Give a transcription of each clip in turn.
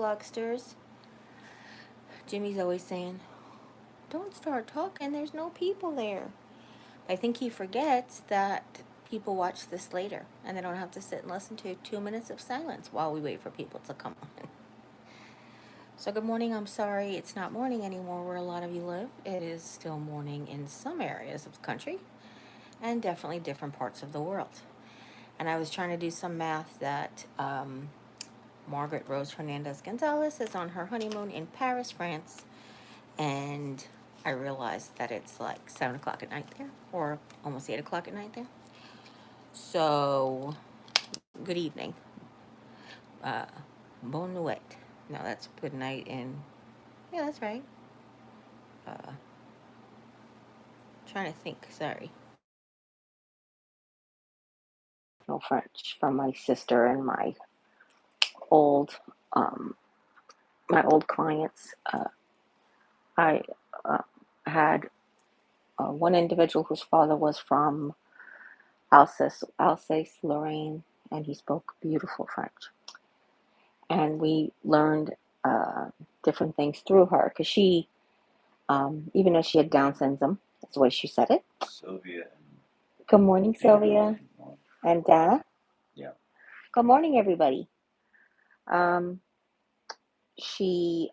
vlogsters. Jimmy's always saying, don't start talking, there's no people there. I think he forgets that people watch this later and they don't have to sit and listen to 2 minutes of silence while we wait for people to come on. So good morning. I'm sorry it's not morning anymore where a lot of you live. It is still morning in some areas of the country and definitely different parts of the world. And I was trying to do some math that Margaret Rose Hernandez Gonzalez is on her honeymoon in Paris, France, and I realized that it's like 7 o'clock at night there, or almost 8 o'clock at night there. So, good evening. Bonne nuit. No, that's good night in. Yeah, that's right. Trying to think. Sorry. No French from my sister and old, um, my old clients. I had one individual whose father was from Alsace-Lorraine, and he spoke beautiful French. And we learned different things through her because she, even though she had Down syndrome, that's the way she said it. Sylvia. Good morning, Sylvia. And Dana. Yeah. Good morning, everybody. She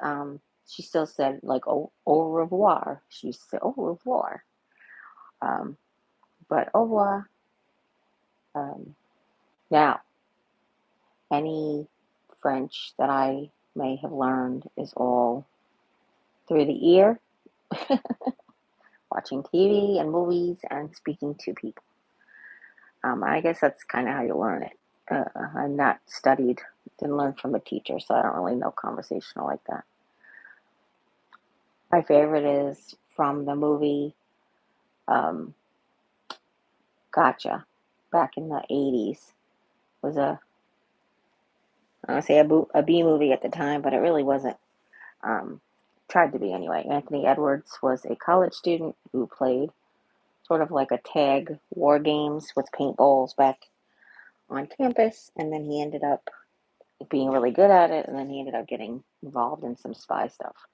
still said like au revoir. She said au revoir. But au revoir. Now, any French that I may have learned is all through the ear, watching TV and movies, and speaking to people. I guess that's kind of how you learn it. I'm not studied, didn't learn from a teacher, so I don't really know conversational like that. My favorite is from the movie Gotcha, back in the 80s. Was I don't say a B movie at the time, but it really wasn't. Tried to be anyway. Anthony Edwards was a college student who played sort of like a tag war games with paintballs back on campus, and then he ended up being really good at it, and then he ended up getting involved in some spy stuff,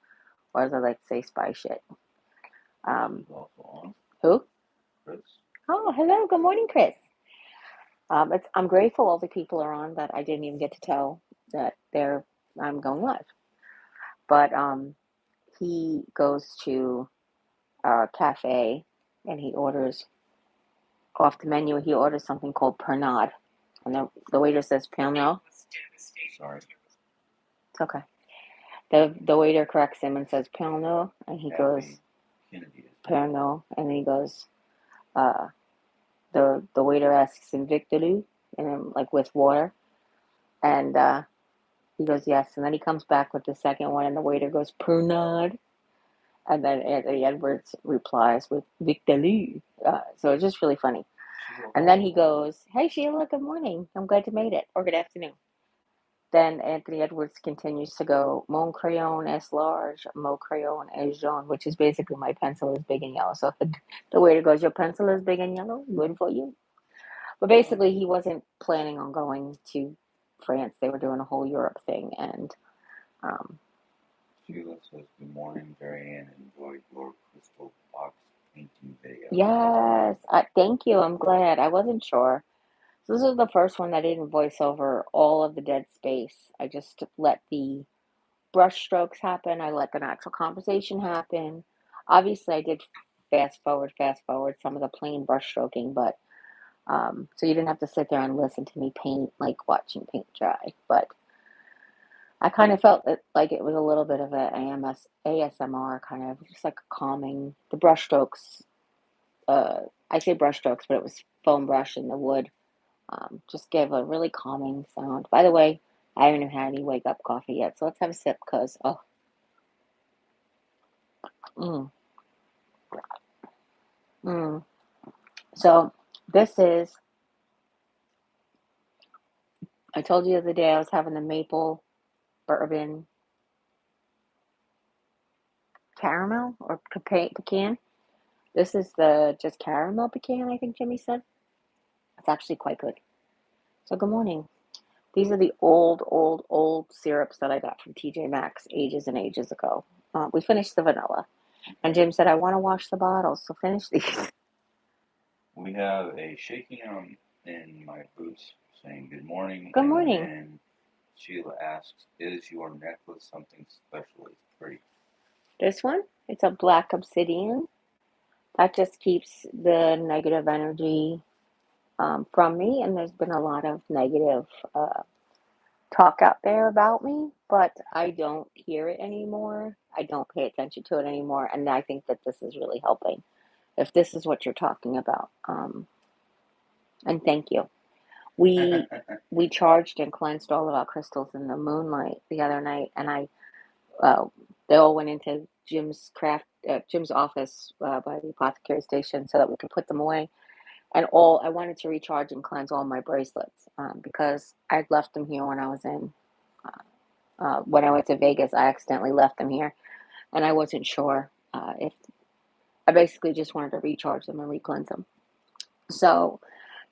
or as I like to say, spy shit. Who? Chris. Oh, hello. Good morning, Chris. I'm grateful all the people are on that I didn't even get to tell that I'm going live. But he goes to a cafe and he orders off the menu. He orders something called pernod, and the waiter says Pernod. Sorry. It's okay. The waiter corrects him and says Pernod, and he goes Pernod, and then he goes. The waiter asks him Victorou, and then, like with water, and he goes yes, and then he comes back with the second one, and the waiter goes Pernod, and then Anthony Edwards replies with Victorou. So it's just really funny. And then he goes, "Hey Sheila, good morning. I'm glad you made it, or good afternoon." Then Anthony Edwards continues to go, "Mon crayon est large, mon crayon est jaune," which is basically my pencil is big and yellow. So the waiter goes, "Your pencil is big and yellow. Good for you." But basically, he wasn't planning on going to France. They were doing a whole Europe thing, and Sheila says, "Good morning, Jeri-Ann. Enjoyed your crystal box painting video." yes, thank you. I'm glad. I wasn't sure. So this is the first one that I didn't voice over all of the dead space. I just let the brush strokes happen. I let the natural conversation happen. Obviously, I did fast forward some of the plain brush stroking, but so you didn't have to sit there and listen to me paint, like watching paint dry. But I kind of felt like it was a little bit of a ASMR kind of just like calming. The brush strokes, I say brush strokes, but it was foam brush in the wood. Just gave a really calming sound. By the way, I haven't even had any wake up coffee yet, so let's have a sip because mm, mm. So this is. I told you the other day I was having the maple bourbon caramel or pecan. This is the just caramel pecan, I think Jimmy said. It's actually quite good. So good morning. These are the old syrups that I got from TJ Maxx ages and ages ago. We finished the vanilla. And Jim said, I want to wash the bottles, so finish these. We have a shaking in my boots saying good morning, Good and morning. then Sheila asks, "Is your necklace something special? It's pretty." This one, it's a black obsidian. That just keeps the negative energy from me. And there's been a lot of negative talk out there about me, but I don't hear it anymore. I don't pay attention to it anymore. And I think that this is really helping, if this is what you're talking about. And thank you. We we charged and cleansed all of our crystals in the moonlight the other night, and uh, they all went into Jim's office by the apothecary station so that we could put them away. And all I wanted to recharge and cleanse all my bracelets because I'd left them here when I was in when I went to Vegas. I accidentally left them here, and I wasn't sure if I basically just wanted to recharge them and re-cleanse them. So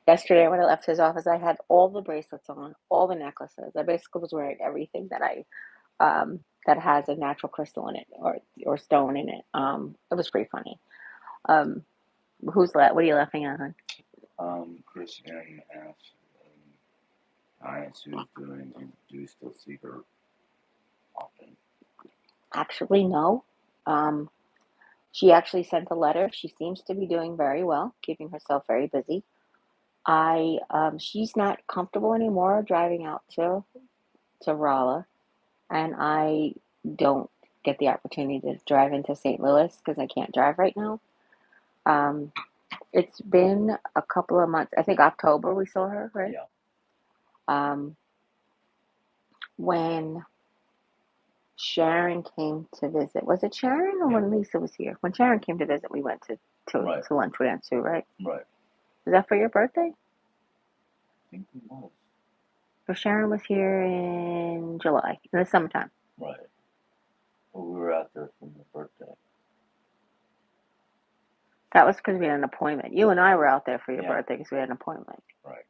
yesterday when I left his office, I had all the bracelets on, all the necklaces. I basically was wearing everything that has a natural crystal in it or stone in it. It was pretty funny. Um, what are you laughing at, hon? Chris M asks, "Hi, Sue's doing, and do you still see her often?" Actually, no. Um, she actually sent a letter. She seems to be doing very well, keeping herself very busy. She's not comfortable anymore driving out to Rolla, and I don't get the opportunity to drive into St. Louis because I can't drive right now. Um, it's been a couple of months. I think October we saw her, right? Yeah. Um, when Sharon came to visit. Was it Sharon or when Lisa was here? When Sharon came to visit, we went Right. to lunch with Aunt Sue, right? Right. Was that for your birthday? I think it was. So Sharon was here in July, in the summertime. Right. Well, we were out there for your birthday. That was because we had an appointment. You and I were out there for your Yeah. birthday because we had an appointment. Right.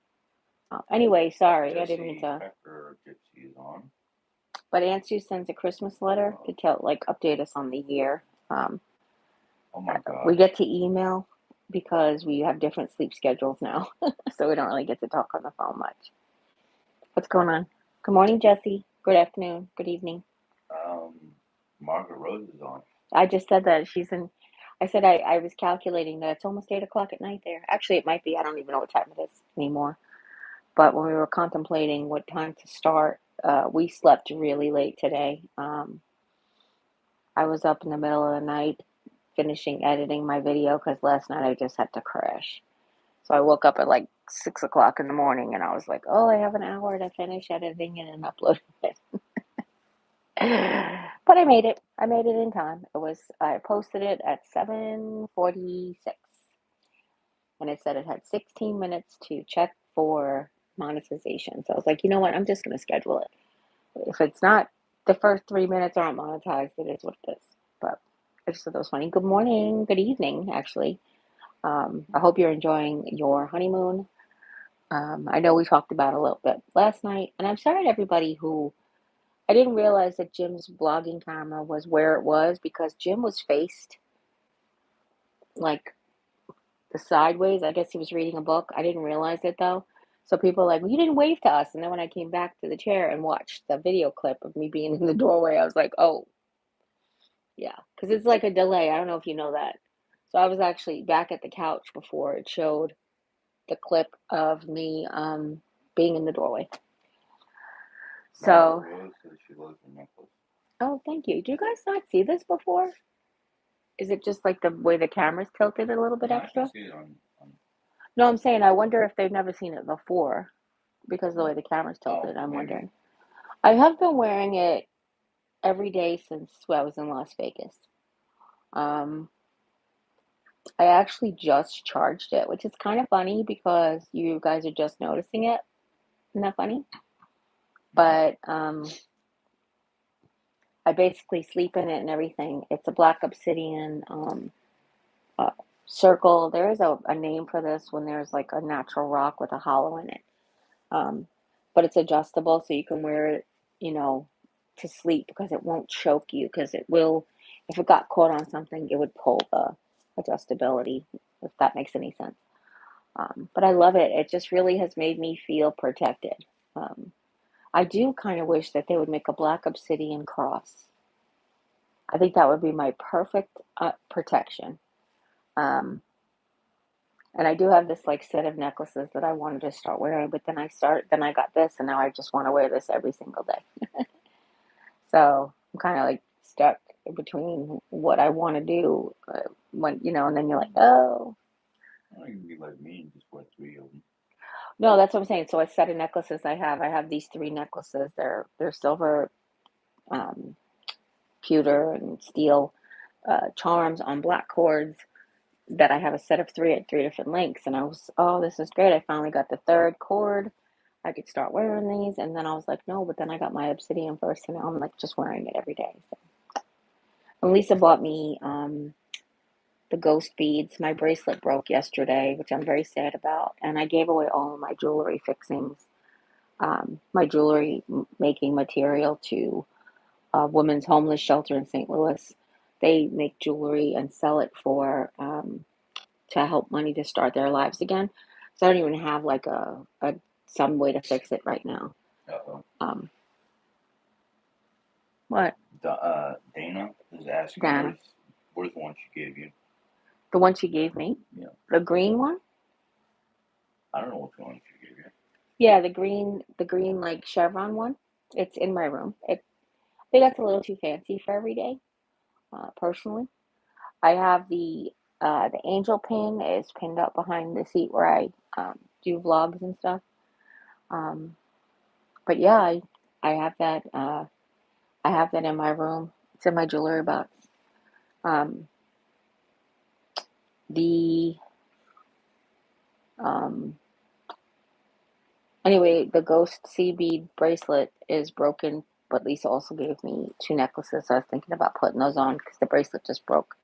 Anyway, sorry, I didn't mean Jesse to. Pepper Gypsy is on. But Aunt Sue sends a Christmas letter to update us on the year. Um, Oh my God. we get to email because we have different sleep schedules now, so we don't really get to talk on the phone much. What's going on? Good morning, Jesse. Good afternoon. Good evening. Margaret Rose is on. I just said that she's in. I said I was calculating that it's almost 8 o'clock at night there. Actually, it might be. I don't even know what time it is anymore. But when we were contemplating what time to start, we slept really late today. I was up in the middle of the night finishing editing my video because last night I just had to crash. So I woke up at like 6 o'clock in the morning and I was like, oh, I have an hour to finish editing it and uploading it. But I made it. I made it in time. I posted it at 7:46 and it said it had 16 minutes to check for monetization. So I was like, you know what? I'm just going to schedule it. If it's not, the first 3 minutes aren't monetized, it is what it is. But I just thought that was funny. Good morning. Good evening, actually. I hope you're enjoying your honeymoon. I know we talked about it a little bit last night, and I'm sorry to everybody who I didn't realize that Jim's vlogging camera was where it was because Jim was faced like the sideways. I guess he was reading a book. I didn't realize it though. So people are like, well, you didn't wave to us. And then when I came back to the chair and watched the video clip of me being in the doorway, I was like, oh, yeah. Because it's like a delay. I don't know if you know that. So I was actually back at the couch before it showed the clip of me being in the doorway. So, Rose says she loves her necklace. oh, thank you. Do you guys not see this before? Is it just like the way the camera's tilted a little bit extra? I can see it on. No, I'm saying I wonder if they've never seen it before because of the way the camera's tilted. I'm maybe. wondering. I have been wearing it every day since I was in Las Vegas. Um, I actually just charged it, which is kind of funny because you guys are just noticing it. Isn't that funny? But I basically sleep in it and everything. It's a black obsidian uh, circle. There is a name for this when there's like a natural rock with a hollow in it. Um, but it's adjustable so you can wear it, you know, to sleep because it won't choke you because it will, if it got caught on something, it would pull the adjustability, if that makes any sense. But I love it. It just really has made me feel protected. Um, I do kind of wish that they would make a black obsidian cross. I think that would be my perfect protection. Um, and I do have this like set of necklaces that I wanted to start wearing, but then I got this, and now I just want to wear this every single day. So I'm kind of like stuck between what I want to do when and then you're like, oh, Well, you can be like me and just wear 3 of them. no, that's what I'm saying. So a set of necklaces I have these three necklaces. They're silver, um, pewter, and steel charms on black cords that I have a set of three at three different lengths. And I was, oh, this is great. I finally got the third cord. I could start wearing these. And then I was like, no, but then I got my obsidian first, and now I'm like just wearing it every day. So, and Lisa bought me the ghost beads. My bracelet broke yesterday, which I'm very sad about. And I gave away all of my jewelry fixings, my jewelry making material to a women's homeless shelter in St. Louis. They make jewelry and sell it for to help money to start their lives again. So I don't even have like a some way to fix it right now. Uh-oh. What? Dana is asking, Dana? where's the one she gave you? The one she gave me? Yeah. The green one? I don't know which one she gave you. Yeah, the green like chevron one. It's in my room. I think that's a little too fancy for every day. Personally, I have the angel pin is pinned up behind the seat where I do vlogs and stuff. Um, but yeah, I have that. I have that in my room. It's in my jewelry box. Um, the um, Anyway, the ghost sea bead bracelet is broken, but Lisa also gave me two necklaces, so I was thinking about putting those on because the bracelet just broke.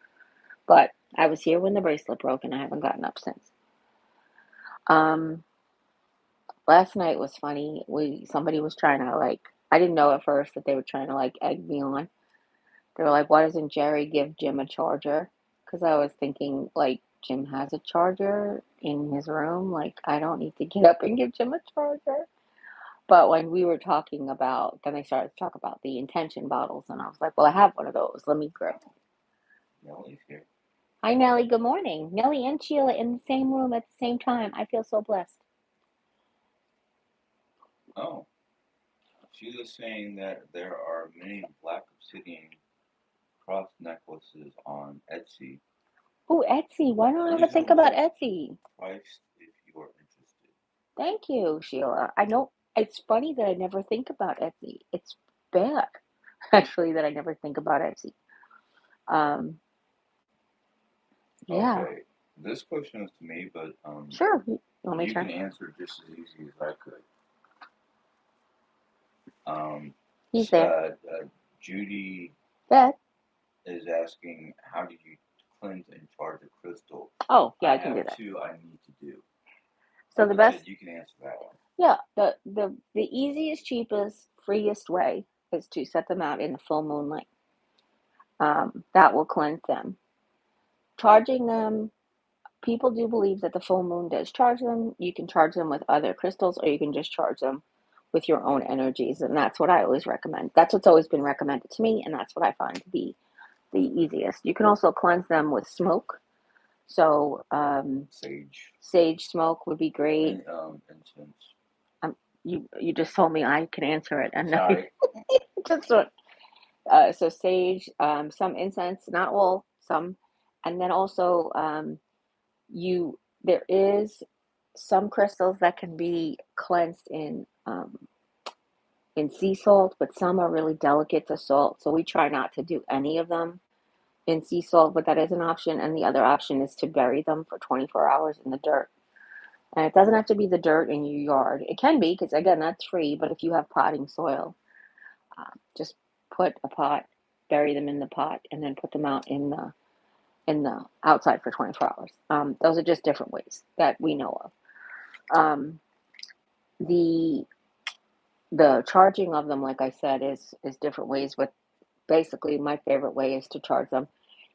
But I was here when the bracelet broke, and I haven't gotten up since. Um, Last night was funny. Somebody was trying to like. I didn't know at first that they were trying to like egg me on. They were like, "Why doesn't Jerry give Jim a charger?" Because I was thinking like Jim has a charger in his room. Like I don't need to get up and give Jim a charger. But when we were talking about, then they started to talk about the intention bottles, and I was like, well, I have one of those. Let me grab one. Nellie's here. Hi, Nellie. Good morning. Nellie and Sheila in the same room at the same time. I feel so blessed. Oh, she was saying that there are many black obsidian cross necklaces on Etsy. Oh, Etsy. Why don't I ever think about Etsy? Priced if you are interested. Thank you, Sheila. I know it's funny that I never think about Etsy. It's bad, actually, that I never think about Etsy. Um, yeah. Okay, this question is to me, but Sure. You want me to you try? can answer just as easy as I could. He's there. Judy Dad. is asking, how do you cleanse and charge a crystal? Oh, yeah, I can do have that. two I need to do. So the best, You can answer that one. yeah, the easiest, cheapest, freest way is to set them out in the full moonlight. That will cleanse them. Charging them, people do believe that the full moon does charge them. You can charge them with other crystals, or you can just charge them with your own energies, and that's what I always recommend. That's what's always been recommended to me, and that's what I find to be the easiest. You can also cleanse them with smoke. So sage smoke would be great. And incense. You just told me I can answer it, and Sorry. just so sage, some incense, not all, some, and then also you there is some crystals that can be cleansed in sea salt, but some are really delicate to salt, so we try not to do any of them in sea salt, but that is an option. And the other option is to bury them for 24 hours in the dirt. And it doesn't have to be the dirt in your yard. It can be, because again, that's free. But if you have potting soil, just put a pot, bury them in the pot, and then put them out in the outside for 24 hours. Those are just different ways that we know of. The the charging of them, like I said, is different ways. But basically, my favorite way is to charge them,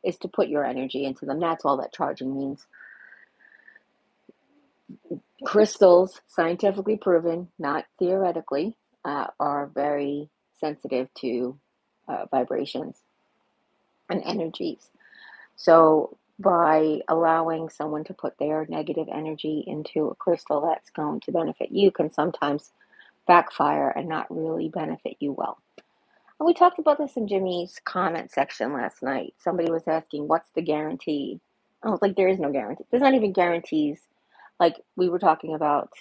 is to put your energy into them. That's all that charging means. Crystals, scientifically proven, not theoretically, are very sensitive to vibrations and energies. So, by allowing someone to put their negative energy into a crystal that's going to benefit you can sometimes backfire and not really benefit you well. And we talked about this in Jimmy's comment section last night. Somebody was asking, what's the guarantee? I was like, there is no guarantee. There's not even guarantees. Like we were talking about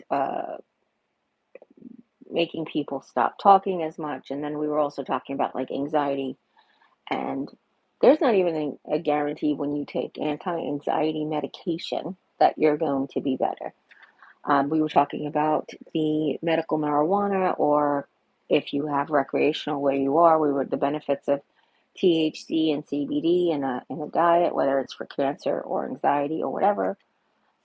making people stop talking as much. And then we were also talking about like anxiety. And there's not even a guarantee when you take anti anxiety medication that you're going to be better. We were talking about the medical marijuana, or if you have recreational where you are, we were the benefits of THC and CBD in a diet, whether it's for cancer or anxiety or whatever.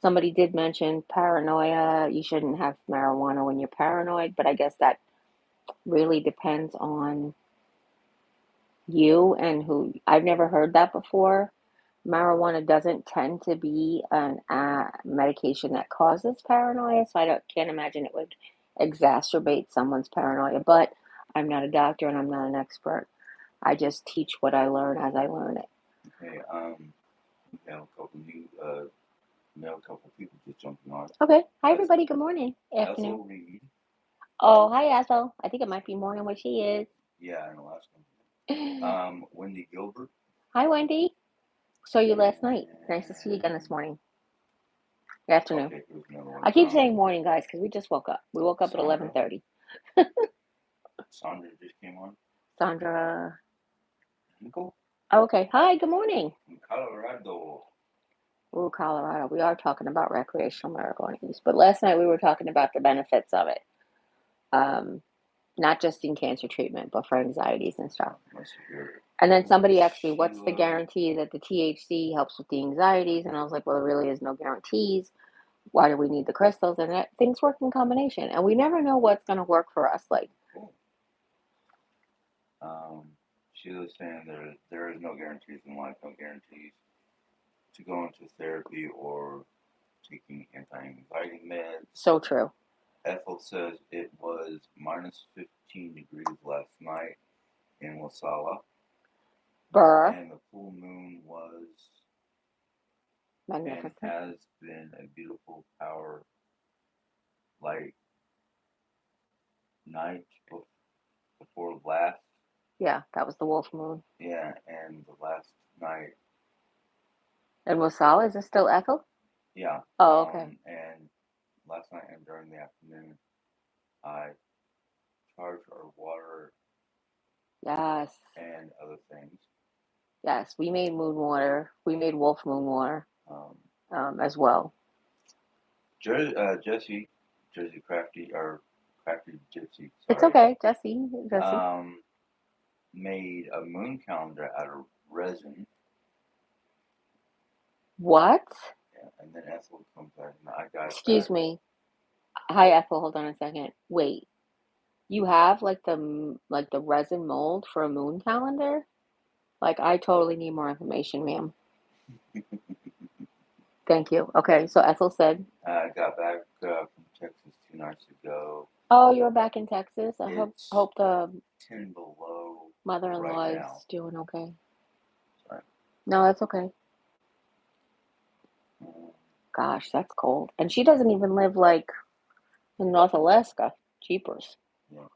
Somebody did mention paranoia. You shouldn't have marijuana when you're paranoid, but I guess that really depends on you and who. I've never heard that before. Marijuana doesn't tend to be an medication that causes paranoia, so can't imagine it would exacerbate someone's paranoia. But I'm not a doctor and I'm not an expert. I just teach what I learn as I learn it. Okay, we have a couple new, a couple people just jumping on. Okay. Hi, everybody. Good morning. Afternoon. Ethel Reed. Oh, hi, Ethel. I think it might be morning where she is. Yeah, in Alaska. Wendy Gilbert. Hi, Wendy. Saw you last night. Nice to see you again this morning. Afternoon. Okay, here's another one. I keep saying morning, guys, because we just woke up. We woke up at 11:30. Sandra just came on. Sandra. Nicole. Okay. Hi, good morning. From Colorado. Ooh, Colorado. We are talking about recreational marijuana use, but last night we were talking about the benefits of it. Not just in cancer treatment, but for anxieties and stuff. And then somebody asked me, what's the guarantee that the THC helps with the anxieties? And I was like, well, there really is no guarantees. Why do we need the crystals? And things work in combination. And we never know what's going to work for us. Like, she was saying there is no guarantees in life, no guarantees to go into therapy or taking anti-anxiety meds. So true. Ethel says it was minus 15 degrees last night in Wasala. Burr. And the full moon was magnificent. And has been a beautiful power like night before last. Yeah, that was the wolf moon. Yeah, and the last night. And Wasala, is it still Ethel? Yeah. Oh, okay. And last night and during the afternoon, I charged our water. Yes. And other things. Yes, we made moon water. We made wolf moon water as well. Jersey Crafty, or Crafty Gypsy. Sorry. It's okay, Jesse. Made a moon calendar out of resin. What? Yeah, and then Ethel comes back and I got. Excuse me. Hi, Ethel. Hold on a second. Wait. You have like the resin mold for a moon calendar? Like, I totally need more information, ma'am. Thank you. Okay, so Ethel said. I got back from Texas 2 nights ago. Oh, you're back in Texas? I hope the 10 below mother-in-law right is doing okay. Sorry. No, that's okay. Gosh, that's cold. And she doesn't even live like in North Alaska. Jeepers. Yeah.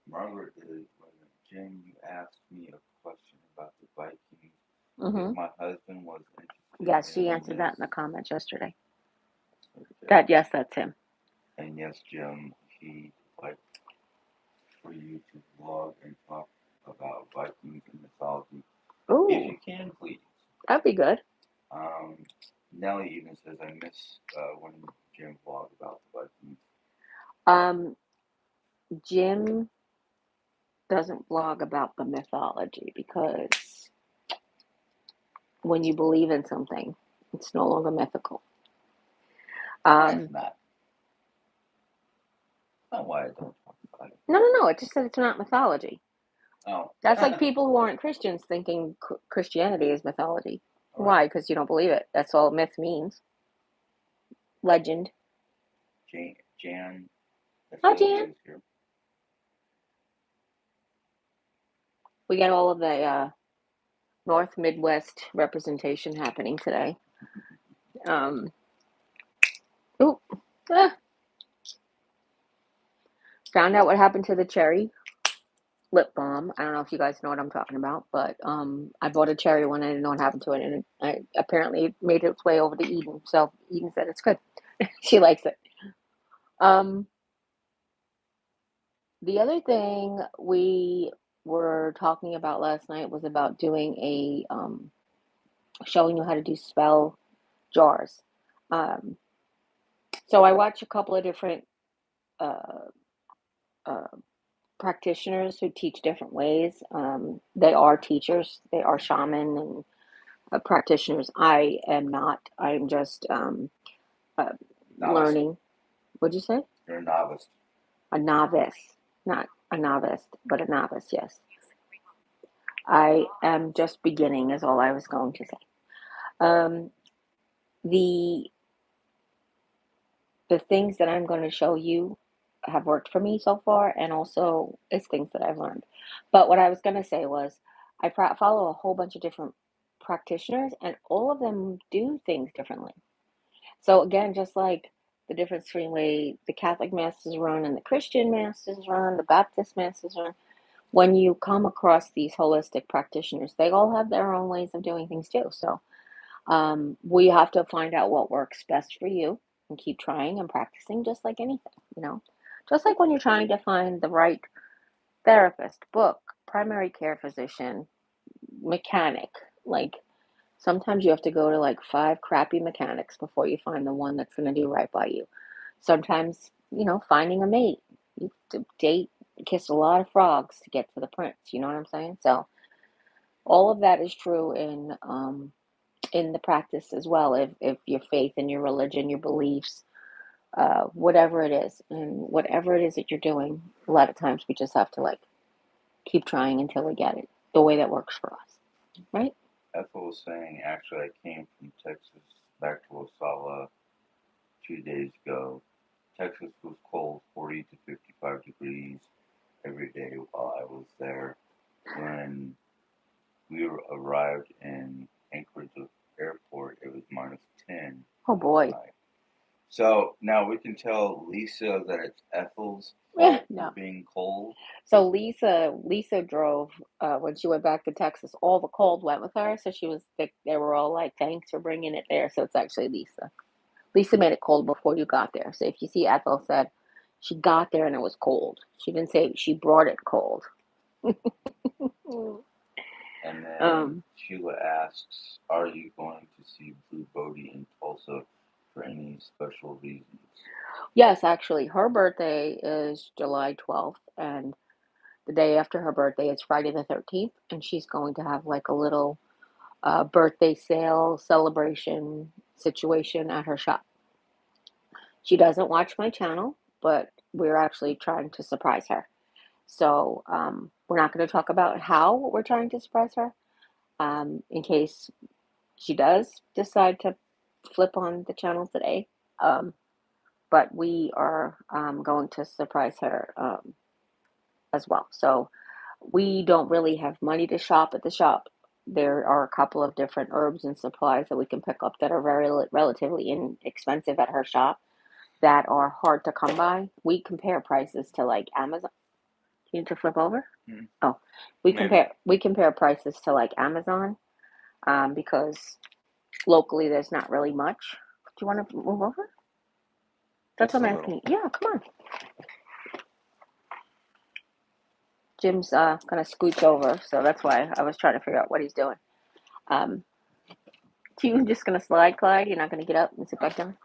Margaret is, Jim, you asked me a question about the Vikings. Mm-hmm. If my husband was interested. Yes, she answered that in the comments yesterday. Okay. Yes, that's him. And yes, Jim, he'd like for you to vlog and talk about Vikings and mythology. Ooh. If you can, please. That'd be good. Nellie even says, I miss when Jim vlogged about the Vikings. Jim doesn't blog about the mythology because when you believe in something, it's no longer mythical. It's not. not why I don't talk about it. No. It just said it's not mythology. Oh. That's like people who aren't Christians thinking Christianity is mythology. All Why? right. Because you don't believe it. That's all myth means. Legend. Jan. That's Hi, the other Jan. news here. We got all of the North Midwest representation happening today. Ooh, ah, found out what happened to the cherry lip balm. I don't know if you guys know what I'm talking about, but I bought a cherry one. I didn't know what happened to it, and apparently it made its way over to Eden. So Eden said it's good. She likes it. Um, the other thing we were talking about last night was about doing a showing you how to do spell jars. Um, so I watch a couple of different uh, uh, practitioners who teach different ways. They are teachers, they are shaman and practitioners. I am not. I'm just uh, Novice. learning. What'd you say? You're a novice. A novice, not a novice, but a novice. Yes, I am just beginning. Is all I was going to say. Um, the the things that I'm going to show you have worked for me so far, and also it's things that I've learned. But what I was going to say was, I follow a whole bunch of different practitioners, and all of them do things differently. So again, just like the difference between the way the Catholic Mass is run and the Christian Mass is run, the Baptist Mass is run, when you come across these holistic practitioners, they all have their own ways of doing things too. So we have to find out what works best for you and keep trying and practicing, just like anything, you know? Just like when you're trying to find the right therapist, book, primary care physician, mechanic, like sometimes you have to go to like 5 crappy mechanics before you find the one that's going to do right by you. Sometimes, finding a mate, you have to date, kiss a lot of frogs to get to the prince, you know what I'm saying? So all of that is true in the practice as well. If your faith and your religion, your beliefs, whatever it is, and whatever it is that you're doing, a lot of times we just have to like keep trying until we get it the way that works for us, right? Ethel was saying, actually, I came from Texas back to Osala 2 days ago. Texas was cold, 40 to 55 degrees every day while I was there. When we arrived in Anchorage Airport, it was -10 Oh last boy. night. So now we can tell Lisa that it's Ethel's fault for No. being cold. So Lisa drove when she went back to Texas. All the cold went with her, so they were all like, "Thanks for bringing it there." So it's actually Lisa. Lisa made it cold before you got there. So if you see Ethel said she got there and it was cold. She didn't say she brought it cold. And then um, Sheila asks, are you going to see Blue Bodie in Tulsa for any special reasons? yes, actually, her birthday is July 12th, and the day after her birthday is Friday the 13th, and she's going to have like a little birthday sale celebration situation at her shop. She doesn't watch my channel, but we're actually trying to surprise her. So we're not going to talk about how we're trying to surprise her in case she does decide to flip on the channel today. Um, but we are going to surprise her as well. So we don't really have money to shop at the shop. There are a couple of different herbs and supplies that we can pick up that are very relatively inexpensive at her shop that are hard to come by. We compare prices to like Amazon. You need to flip over? Hmm. Oh, Maybe. we compare prices to like Amazon because locally there's not really much. Do you want to move over? That's Just what a I'm little. asking. Yeah, come on. Jim's gonna scooch over, so that's why I was trying to figure out what he's doing. Um, so you're just gonna slide, Clyde? You're not gonna get up and sit back down?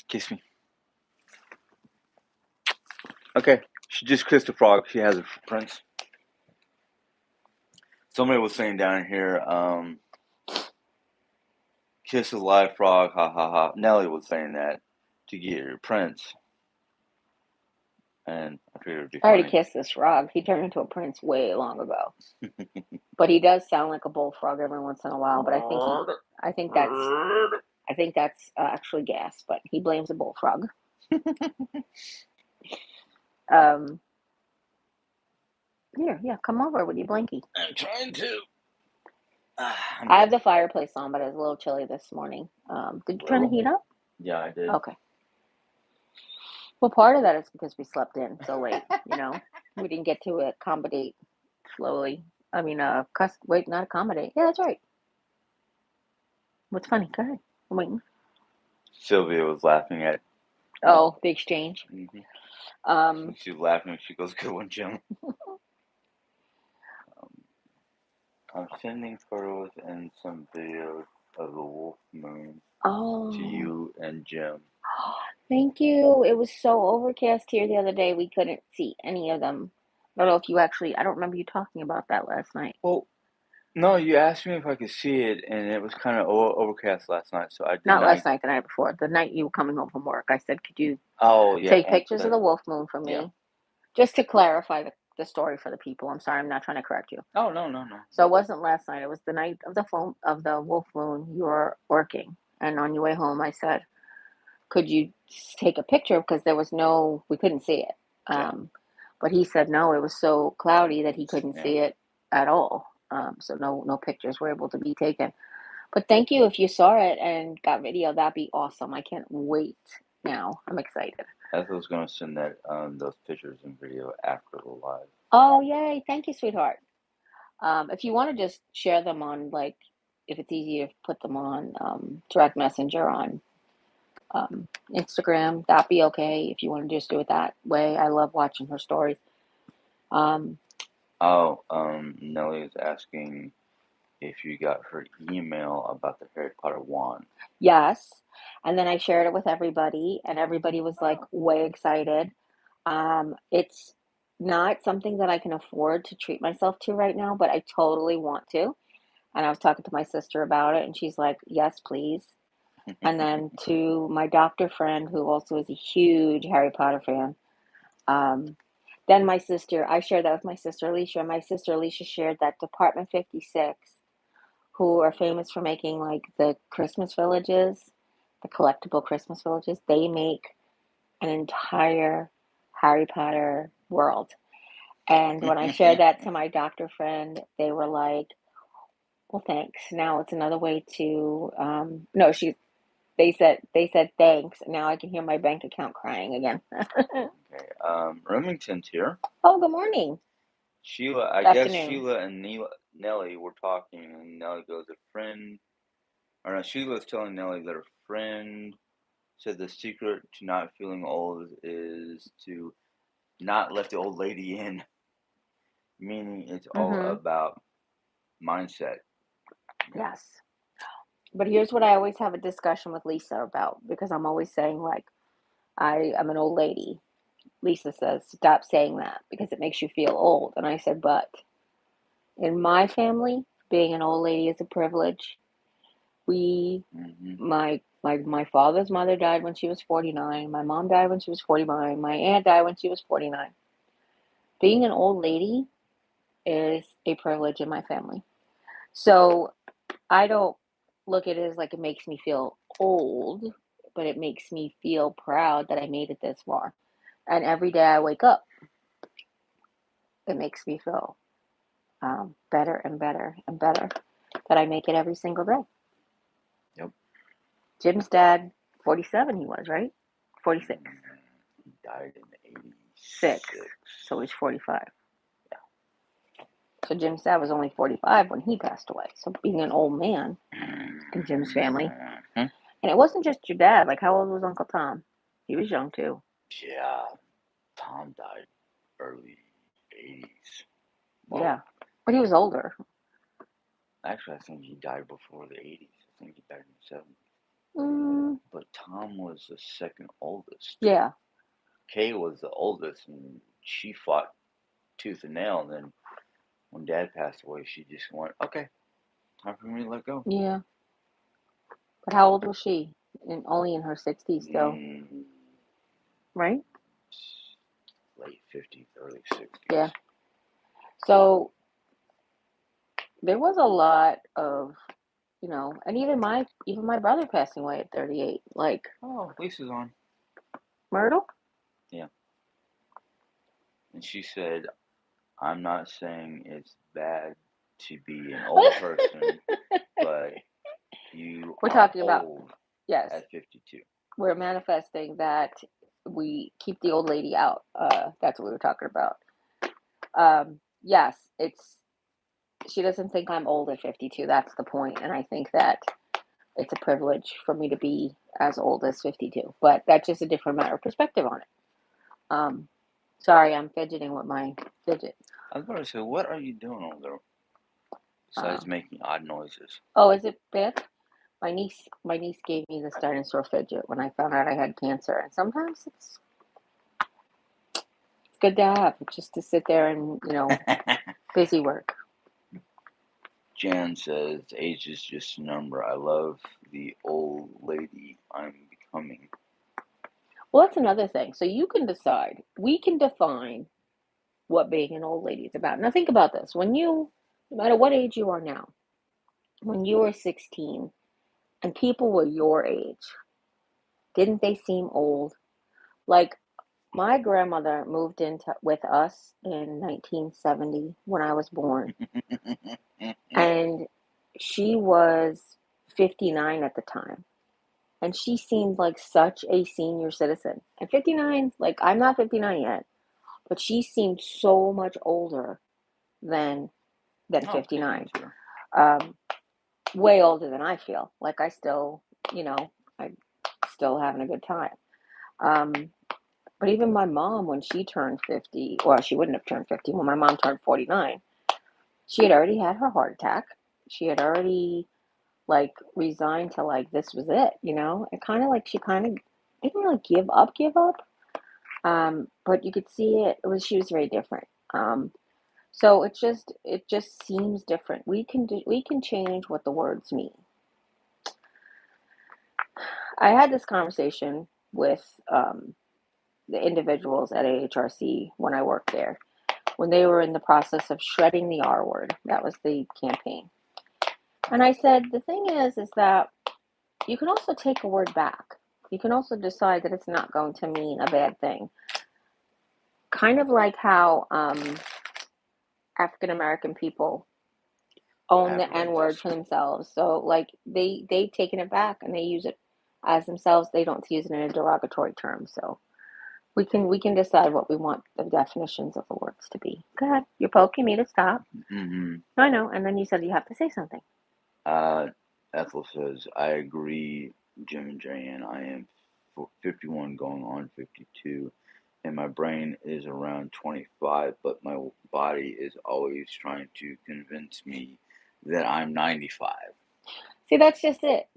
Kiss me. Okay. She just kissed a frog. She has a prince. Somebody was saying down here, kiss a live frog, ha ha ha. Nelly was saying that. to get your prince, and I figured it'd be I already funny. kissed this frog. He turned into a prince way long ago. But he does sound like a bullfrog every once in a while. But I think that's actually gas. But he blames a bullfrog. Um, yeah, come over with your blankie. I'm trying to. I have the fireplace on, but it was a little chilly this morning. Did you turn the heat up? Yeah, I did. Okay. Well, part of that is because we slept in so late. We didn't get to accommodate slowly. I mean, not accommodate. Yeah, that's right. What's funny? Go ahead. I'm waiting. Sylvia was laughing at. Oh, the exchange. Mm-hmm. She was laughing. She goes, "Good one, Jim." I'm sending photos and some videos of the wolf moon to you and Jim. Thank you. It was so overcast here the other day. We couldn't see any of them. I don't know if you actually. I don't remember you talking about that last night. Well, no, you asked me if I could see it, and it was kind of overcast last night, so I did Not last night, the night before. The night you were coming home from work. I said, could you take pictures of the wolf moon for me? Yeah. Just to clarify the story for the people. I'm sorry, I'm not trying to correct you. Oh, no. So it wasn't last night. It was the night of the wolf moon. You were working, and on your way home, I said, could you take a picture, because we couldn't see it. But he said no, it was so cloudy that he couldn't see it at all. So no pictures were able to be taken. But thank you if you saw it and got video. That'd be awesome. I can't wait now. I'm excited. I was going to send that those pictures and video after the live. Oh, yay. Thank you, sweetheart. If you want to just share them on, like, if it's easy to put them on direct messenger on Instagram, that'd be okay. If you want to just do it that way. I love watching her stories. Nellie is asking if you got her email about the Harry Potter wand. Yes. And then I shared it with everybody, and everybody was like way excited. It's not something that I can afford to treat myself to right now, but I totally want to. And I was talking to my sister about it, and she's like, yes, please. And then to my doctor friend, who also is a huge Harry Potter fan. Then I shared that with my sister Alicia. My sister Alicia shared that Department 56, who are famous for making like the Christmas villages, the collectible Christmas villages, they make an entire Harry Potter world. And when I shared that to my doctor friend, they were like, well, thanks. Now it's another way to, no, they said thanks. Now I can hear my bank account crying again. Okay. Remington's here. Oh, good morning. Sheila, I guess Sheila and Nellie were talking, and Nellie goes, Sheila's telling Nellie that her friend said the secret to not feeling old is to not let the old lady in. Meaning it's all about mindset. Yes. But here's what I always have a discussion with Lisa about, because I'm always saying, like, I'm an old lady. Lisa says, stop saying that because it makes you feel old. And I said, but in my family, being an old lady is a privilege. My father's mother died when she was 49. My mom died when she was 49. My aunt died when she was 49. Being an old lady is a privilege in my family. So I don't look at it as like it makes me feel old, but it makes me feel proud that I made it this far. And every day I wake up, it makes me feel better and better and better that I make it every single day. Yep. Jim's dad, 47 he was, right? 46. He died in 86. So he's 45. Yeah. So Jim's dad was only 45 when he passed away. So being an old man in Jim's family. And it wasn't just your dad. Like, how old was Uncle Tom? He was young, too. Yeah. Tom died early 80s. Well, yeah. But he was older. Actually, I think he died before the 80s. I think he died in the 70s. But Tom was the second oldest. Yeah. Kay was the oldest, and she fought tooth and nail. And then when Dad passed away, she just went, okay, time for me to let go. Yeah. But how old was she? only in her 60s still, right? Late 50s, early 60s. Yeah. So there was a lot of, and even my brother passing away at 38. Like, Oh, Lisa's on. Myrtle? Yeah. And she said, I'm not saying it's bad to be an old person, but you We're are talking about, old yes, at 52. we're manifesting that we keep the old lady out. That's what we were talking about. Yes, she doesn't think I'm old at 52. That's the point. And I think that it's a privilege for me to be as old as 52. But that's just a different matter of perspective on it. Sorry, I'm fidgeting with my fidget. I was going to say, what are you doing over there besides making odd noises? Oh, is it bad? My niece gave me this dinosaur fidget when I found out I had cancer, and sometimes it's good to have, just to sit there and busy work. Jan says, age is just a number. I love the old lady I'm becoming. Well, that's another thing. So you can decide. We can define what being an old lady is about. Now think about this. No matter what age you are now, when you were 16 and people were your age, didn't they seem old? Like, my grandmother moved with us in 1970 when I was born, and she was 59 at the time. And she seemed like such a senior citizen. At 59, like, I'm not 59 yet, but she seemed so much older than 59. Way older than I feel. Like, I still, I'm still having a good time. But even my mom, when she turned 50, well, she wouldn't have turned 50. When my mom turned 49, she had already had her heart attack. She had already, like, resigned to, like, this was it, It kind of like she kind of didn't really give up. But you could see she was very different. So it just seems different. We can change what the words mean. I had this conversation with the individuals at AHRC when I worked there, when they were in the process of shredding the R word. That was the campaign. And I said, the thing is that you can also take a word back. You can also decide that it's not going to mean a bad thing. Kind of like how African American people own the N word for themselves. So, like, they've taken it back and they use it as themselves. They don't use it in a derogatory term. So we can decide what we want the definitions of the words to be. Go ahead. You're poking me to stop. Mm-hmm. I know. And then you said you have to say something. Ethel says, I agree, Jim and Jeri-Ann. I am 51 going on 52, and my brain is around 25, but my body is always trying to convince me that I'm 95. See, that's just it.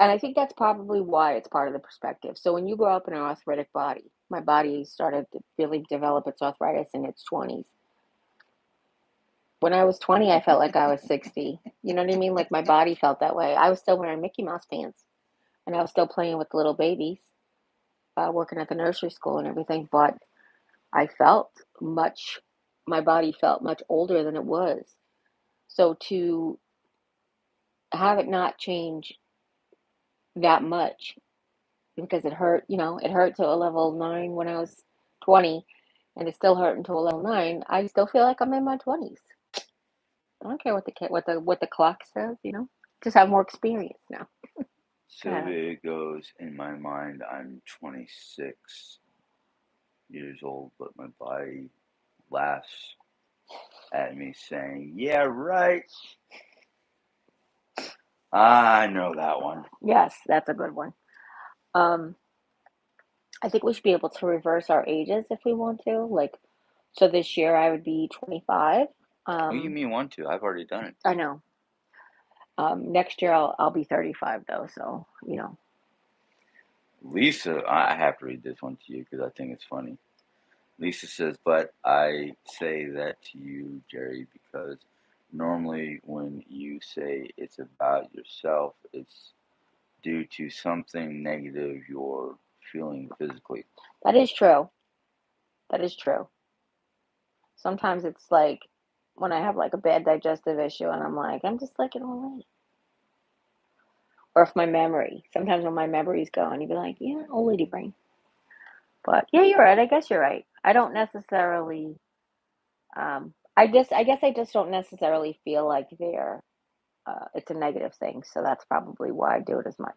And I think that's probably why it's part of the perspective. So when you grow up in an arthritic body, my body started to really develop its arthritis in its 20s. When I was 20, I felt like I was 60. You know what I mean? Like, my body felt that way. I was still wearing Mickey Mouse pants, and I was still playing with little babies, working at the nursery school and everything. But I felt my body felt much older than it was. So to have it not change that much, because it hurt to a level 9 when I was 20, and it still hurt until a level 9. I still feel like I'm in my 20s. I don't care what the clock says, Just have more experience now. Sylvia goes, in my mind, I'm 26 years old, but my body laughs at me saying, yeah, right. I know that one. Yes, that's a good one. I think we should be able to reverse our ages if we want to. Like, so this year I would be 25. What do you mean want to? I've already done it. I know. Next year I'll be 35 though, so Lisa, I have to read this one to you because I think it's funny. Lisa says, but I say that to you, Jeri, because normally when you say it's about yourself, it's due to something negative you're feeling physically. That is true. That is true. Sometimes it's like when I have like a bad digestive issue and I'm like, I'm just like, it'll wait. Or if my memory, sometimes when my memory's gone, you'd be like, yeah, old lady brain. But yeah, you're right. I guess you're right. I don't necessarily, I guess I just don't necessarily feel like it's a negative thing. So that's probably why I do it as much.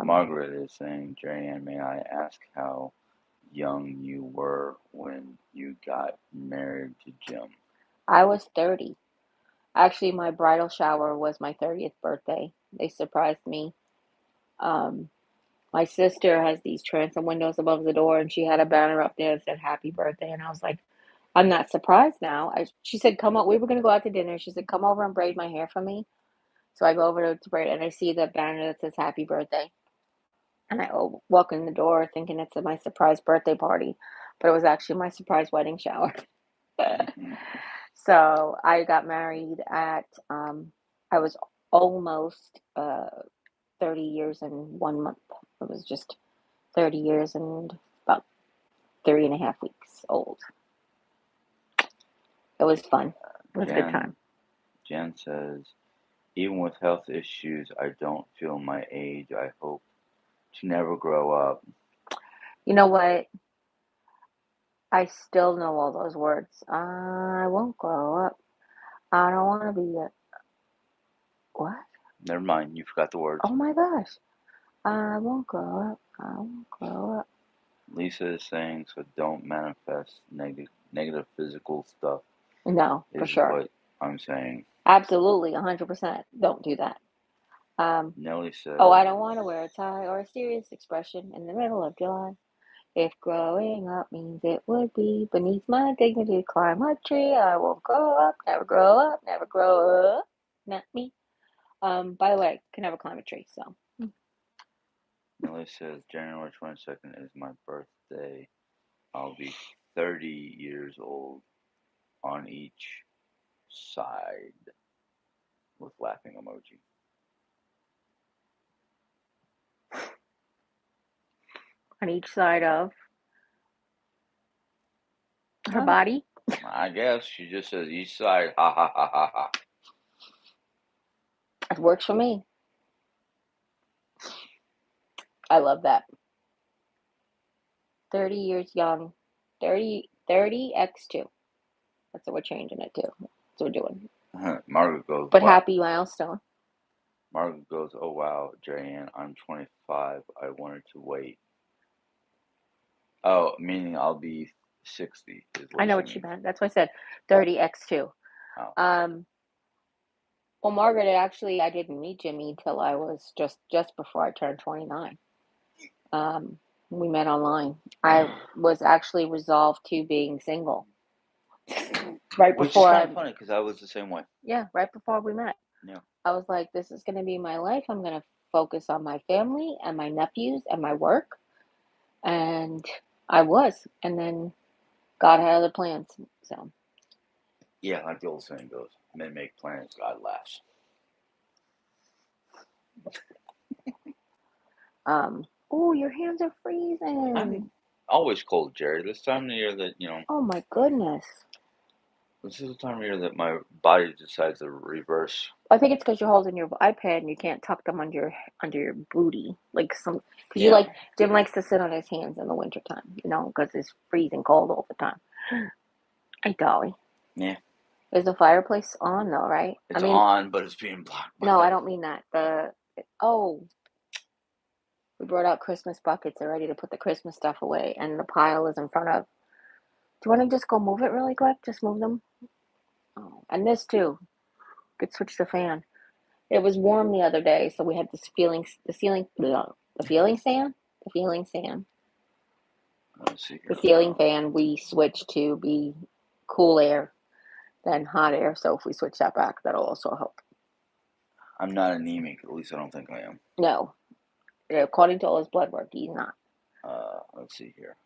Margaret is saying, Jeri-Ann, may I ask how young you were when you got married to Jim? I was 30. Actually, my bridal shower was my 30th birthday. They surprised me. Um, my sister has these transom windows above the door, and she had a banner up there that said "Happy Birthday," and I was like, "I'm not surprised now." She said, "Come on." We were gonna go out to dinner. She said, "Come over and braid my hair for me." So I go over to braid, and I see the banner that says "Happy Birthday," and I walk in the door thinking it's my surprise birthday party, but it was actually my surprise wedding shower. Mm-hmm. So I got married I was almost 30 years and 1 month. It was just 30 years and about 3.5 weeks old. It was fun. It was a good time. Jen says, even with health issues, I don't feel my age. I hope to never grow up. You know what? I still know all those words. I won't grow up. I don't want to be a what? Never mind, you forgot the words. Oh my gosh. I won't grow up. I won't grow up. Lisa is saying, so don't manifest negative physical stuff. No, for Is sure. what I'm saying. Absolutely, 100%. Don't do that. Nellie says, Oh, I don't want to wear a tie or a serious expression in the middle of July. If growing up means it would be beneath my dignity to climb a tree, I won't grow up, never grow up, never grow up. Not me. By the way, I can never climb a tree, so. Nellie says, January 22nd is my birthday. I'll be 30 years old on each side with laughing emoji. On each side of her body. I guess she just says each side. Ha ha ha ha ha. It works for me. I love that. 30 years young. 30 x2. That's what we're changing it to. That's what we're doing. Margaret goes, But wow. happy milestone. Margaret goes, oh wow, Jeri-Ann, I'm 25. I wanted to wait. Oh, meaning I'll be 60. I know what she meant. That's why I said 30 x2. Oh. Well, Margaret, actually, I didn't meet Jimmy until I was just before I turned 29. We met online. I was actually resolved to being single. Right Which is before kind of funny because I was the same way. Yeah, right before we met. Yeah. I was like, this is going to be my life. I'm going to focus on my family and my nephews and my work. And I was. And then God had other plans. So. Yeah, like the old saying goes, men make plans, God laughs. Oh, your hands are freezing. I'm always cold, Jerry. This time of year that, Oh my goodness. This is the time of year that my body decides to reverse. I think it's because you're holding your iPad and you can't tuck them under your booty, because Yeah. Jim likes to sit on his hands in the wintertime, because it's freezing cold all the time. Hey, Dolly. Yeah. Is the fireplace on though, right? It's on, but it's being blocked. No, I don't mean that. We brought out Christmas buckets already to put the Christmas stuff away, and the pile is in front of. Do you want to just go move it really quick? Just move them. Oh, and this too. Could switch the fan. It was warm the other day, so we had the ceiling fan. Let's see here. The ceiling fan we switched to be cool air than hot air. So if we switch that back, that'll also help. I'm not anemic. At least I don't think I am. No, according to all his blood work, he's not. Let's see here.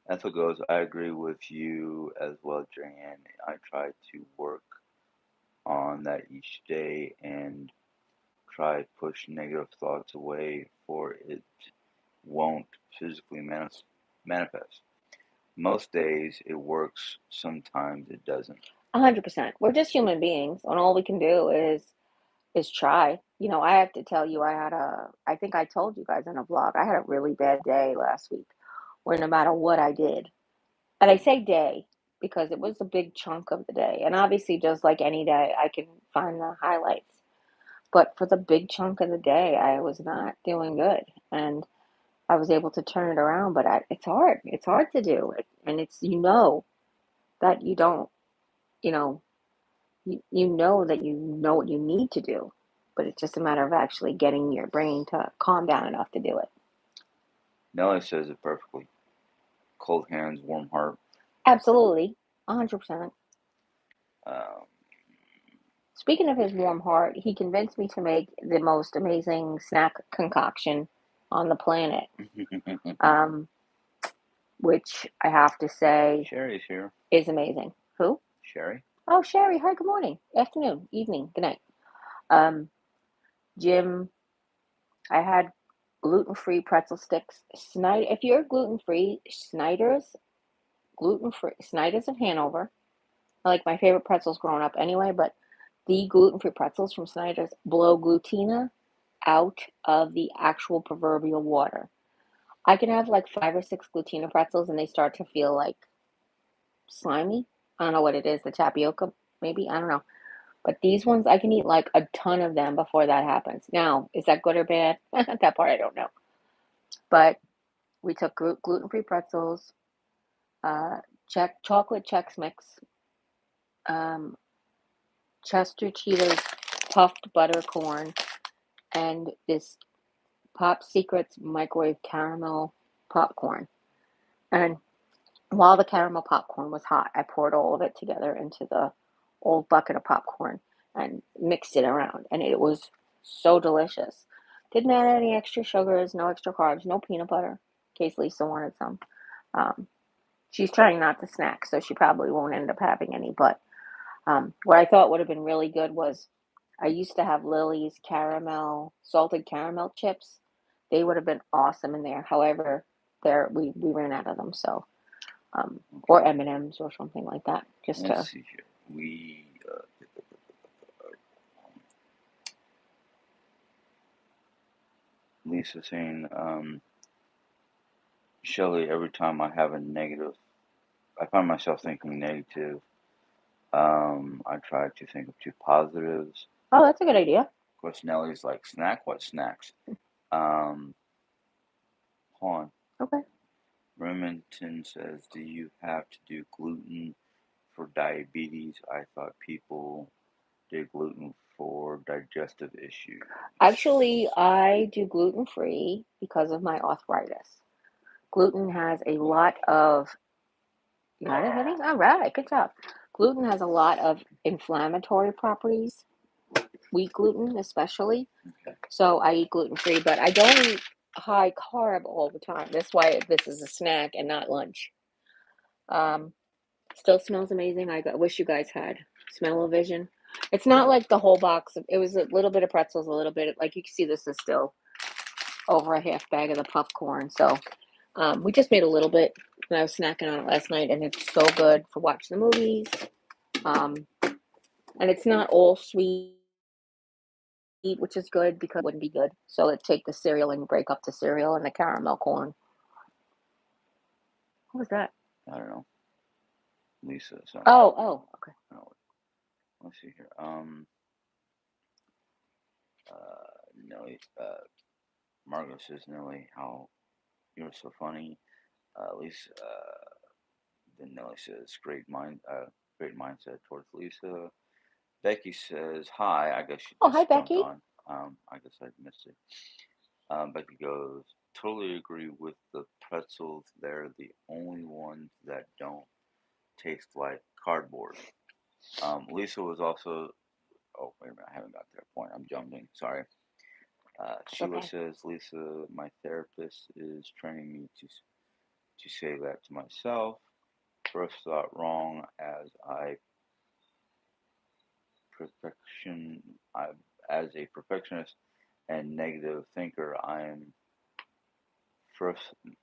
Ethel goes, I agree with you as well, Jeri-Ann. I try to work on that each day and try push negative thoughts away, for it won't physically manifest. Most days it works, sometimes it doesn't. 100%. We're just human beings, and all we can do is try. I have to tell you, I think I told you guys in a vlog, I had a really bad day last week where no matter what I did, and I say day because it was a big chunk of the day, and obviously just like any day, I can find the highlights. But for the big chunk of the day, I was not doing good, and I was able to turn it around. But it's hard. It's hard to do it, and that you don't, you know, you know that you know what you need to do, but it's just a matter of actually getting your brain to calm down enough to do it. Nelly says it perfectly. Cold hands, warm heart. Absolutely, 100%. Um, Speaking of his warm heart, he convinced me to make the most amazing snack concoction on the planet, um, which I have to say Sherry's here. is amazing. Who? Sherry? Oh, Sherry. Hi, good morning, afternoon, evening, good night. Um, Jim, I had gluten-free pretzel sticks. Snyder, if you're gluten-free, Snyder's of Hanover. I like my favorite pretzels growing up anyway, but the gluten-free pretzels from Snyder's blow glutina out of the actual proverbial water. I can have like 5 or 6 glutina pretzels and they start to feel like slimy. I don't know what it is, the tapioca, maybe. I don't know. But these ones, I can eat like a ton of them before that happens. Now, is that good or bad? That part I don't know. But we took gluten-free pretzels, uh, chocolate Chex Mix, um, Chester Cheetahs puffed butter corn, and this Pop Secrets microwave caramel popcorn. And while the caramel popcorn was hot, I poured all of it together into the old bucket of popcorn and mixed it around. And it was so delicious. Didn't add any extra sugars, no extra carbs, no peanut butter, in case Lisa wanted some. Um, she's trying not to snack, so she probably won't end up having any. But what I thought would have been really good was I used to have Lily's salted caramel chips. They would have been awesome in there. However, we ran out of them, so or M&Ms or something like that. Just Let's to see here. We Lisa saying, Shelly, every time I find myself thinking negative. I try to think of two positives. oh, that's a good idea. Of course, Nelly's like, snack? What snacks? Um, hold on. Okay. Remington says, do you have to do gluten for diabetes? I thought people did gluten for digestive issues. Actually, I do gluten free because of my arthritis. Gluten has a lot of, you got it, honey? All right, good job. Gluten has a lot of inflammatory properties, wheat gluten especially. So I eat gluten free, but I don't eat high carb all the time. That's why this is a snack and not lunch. Um, Still smells amazing. Wish you guys had smell-o-vision. It's not like the whole box. It was a little bit of pretzels, a little bit like you can see. This is still over a half bag of the popcorn. So we just made a little bit, and I was snacking on it last night, and it's so good for watching the movies. Um, and it's not all sweet, which is good because it wouldn't be good. So let's take the cereal and break up the cereal and the caramel corn. What was that? I don't know. Lisa, something. Oh, okay. Oh, let's see here. Nelly, Margot says, Nelly, how you're so funny. Lisa, then Nelly says, great mindset towards Lisa. Becky says, hi. I guess she Oh, hi, just jumped Becky. on. I guess I missed it. Becky goes, totally agree with the pretzels. They're the only ones that don't taste like cardboard. Lisa was also, oh, wait a minute, I haven't got to that point. I'm jumping. Sorry. Sheila Okay. says, Lisa, my therapist is training me to say that to myself. First thought wrong as I perfection. as a perfectionist and negative thinker, first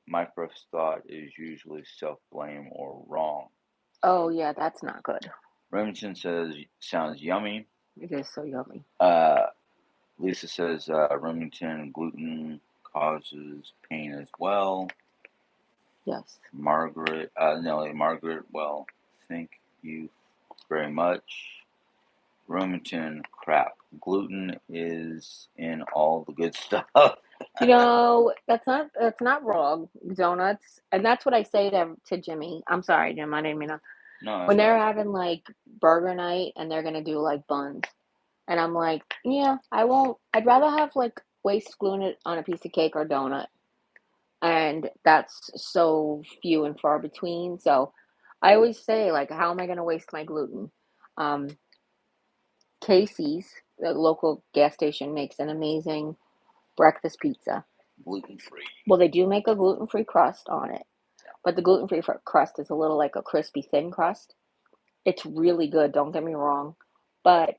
my first thought is usually self blame or wrong. Oh yeah, that's not good. Remington says sounds yummy. It is so yummy. Lisa says Remington gluten causes pain as well. Yes. Margaret, well, thank you very much. Remington, crap. Gluten is in all the good stuff. That's not wrong. Donuts, and that's what I say to Jimmy. I'm sorry, Jim. I didn't mean to. No, When that's they're right. having like burger night and they're gonna do like buns, and I'm like, yeah, I won't. I'd rather have like waste gluten on a piece of cake or donut, and that's so few and far between. So I always say like, how am I gonna waste my gluten? Um, Casey's, the local gas station, makes an amazing breakfast pizza. Gluten free. Well, they do make a gluten-free crust on it, but the gluten-free crust is a little like a crispy thin crust. It's really good, don't get me wrong, but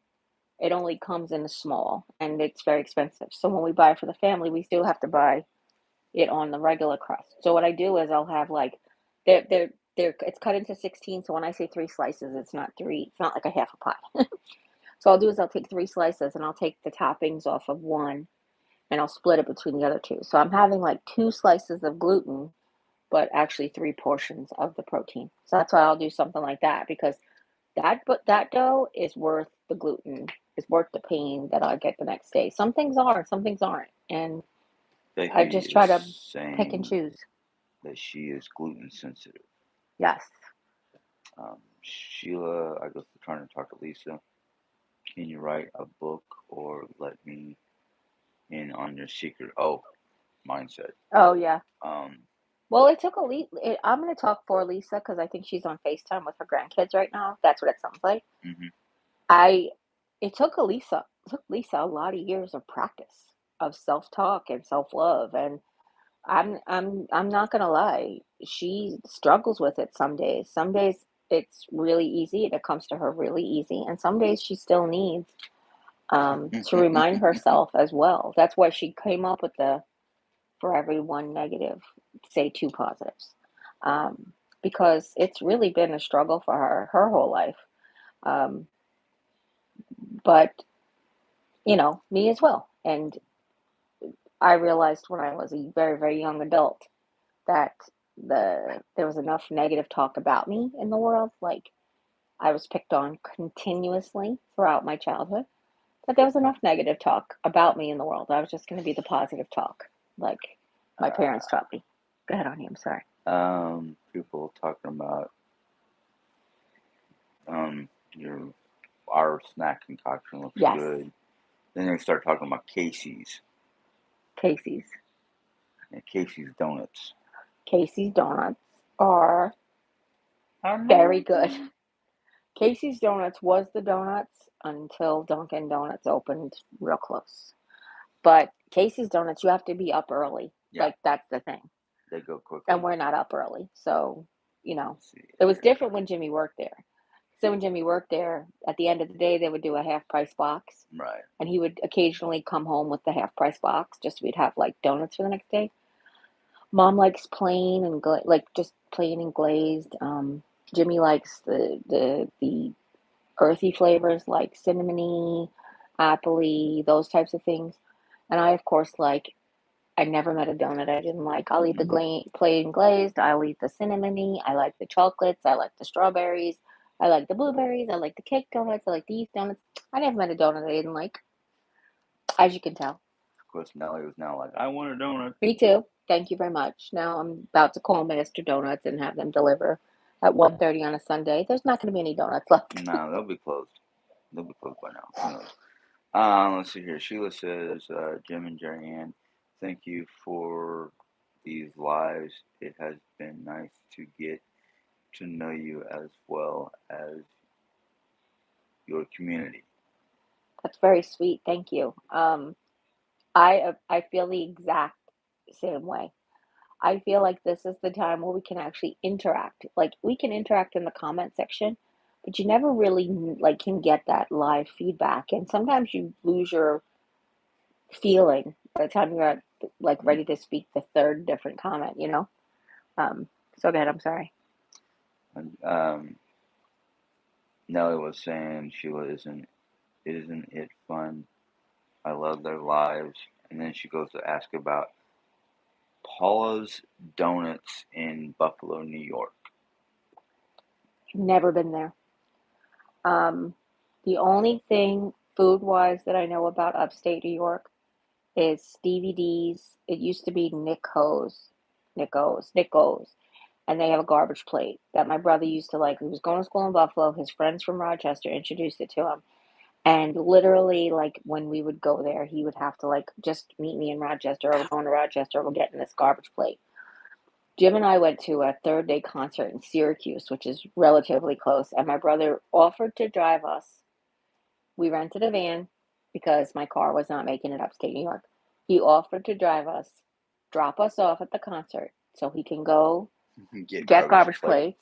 it only comes in a small and it's very expensive. So when we buy for the family, we still have to buy it on the regular crust. So what I do is I'll have like they're it's cut into 16, so when I say three slices, it's not three, it's not like a half a pie. So I'll do is I'll take three slices and I'll take the toppings off of one and I'll split it between the other two. So I'm having like two slices of gluten, but actually three portions of the protein. So that's why I'll do something like that because that dough is worth the gluten, is worth the pain that I get the next day. Some things are, some things aren't, and I Becky just try to is pick and saying choose. that she is gluten sensitive. Yes. Sheila, I guess we're trying to talk to Lisa. Can you write a book or let me in on your secret? Oh, mindset. Oh yeah. Um, Well, it took a lead. I'm going to talk for Lisa because I think she's on FaceTime with her grandkids right now. That's what it sounds like. mhm. I it took Lisa a lot of years of practice of self-talk and self-love, and I'm not gonna lie, she struggles with it some days. Some days it's really easy and it comes to her really easy, and some days she still needs to remind herself as well. That's why she came up with the for every one negative, say two positives, um, because it's really been a struggle for her whole life. Um, but me as well. And I realized when I was a very, very young adult that there was enough negative talk about me in the world. Like I was picked on continuously throughout my childhood. But there was enough negative talk about me in the world. I was just going to be the positive talk, like my parents uh, taught me. Go ahead, Ani. I'm sorry. People talking about your our snack concoction looks Yes, good. Then they start talking about Casey's Casey's. and Casey's donuts. Casey's donuts are very good. Amazing. Casey's Donuts was the donuts until Dunkin' Donuts opened real close. But Casey's Donuts, you have to be up early. Yeah, Like that's the thing. they go And quickly. we're not up early. So, Let's see it was here. different when Jimmy worked there. So when Jimmy worked there, at the end of the day, they would do a half price box. Right. And he would occasionally come home with the half price box, just so we'd have like donuts for the next day. Mom likes plain and like just plain and glazed. Jimmy likes the earthy flavors like cinnamony, appley, those types of things. And I, of course, I never met a donut I didn't like. I'll eat the plain glazed. I'll eat the cinnamony. I like the chocolates. I like the strawberries. I like the blueberries. I like the cake donuts. I like these donuts. I never met a donut I didn't like, as you can tell. Of course, Nelly was now like, I want a donut. Me too. Thank you very much. Now I'm about to call Master Donuts and have them deliver at 1:30 on a Sunday. There's not going to be any donuts left. No, they'll be closed. They'll be closed by now. Who knows? Let's see here. Sheila says, Jim and Jeri-Ann, thank you for these lives. It has been nice to get to know you as well as your community. That's very sweet. Thank you. I feel the exact same way. I feel like this is the time where we can actually interact. Like we can interact in the comment section, but you never really like can get that live feedback. And sometimes you lose your feeling by the time you're at, like ready to speak the third different comment, you know? Um, so go ahead, I'm sorry. And, Nelly was saying, Sheila, isn't it fun? I love their lives. And then she goes to ask about Paula's Donuts in Buffalo, New York. Never been there. Um, the only thing food wise that I know about upstate New York is Stevie D's. It used to be Nico's, and they have a garbage plate that my brother used to like. He was going to school in Buffalo. His friends from Rochester introduced it to him. And literally, like when we would go there, he would have to like just meet me in Rochester, or we're going to Rochester, or we're getting this garbage plate. Jim and I went to a third day concert in Syracuse, which is relatively close, and my brother offered to drive us. We rented a van because my car was not making it upstate New York. He offered to drive us, drop us off at the concert so he can go get garbage plates.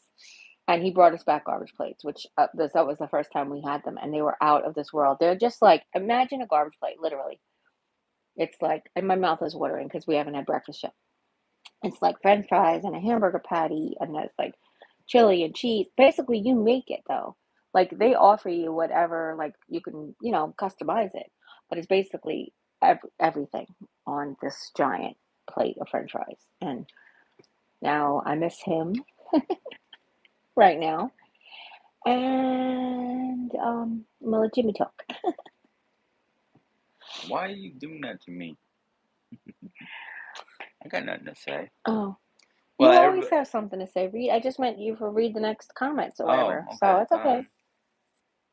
And he brought us back garbage plates, which that was the first time we had them, and they were out of this world. They're just like, imagine a garbage plate, literally. It's like, and my mouth is watering because we haven't had breakfast yet. It's like French fries and a hamburger patty, and there's like chili and cheese. Basically, you make it though. Like they offer you whatever, like you can, customize it, but it's basically everything on this giant plate of French fries. And now I miss him right now. And I'm gonna let Jimmy talk. Why are you doing that to me? I got nothing to say. Oh, Well, you always have something to say. Read. I just meant you for read the next comments or whatever. okay. So it's okay.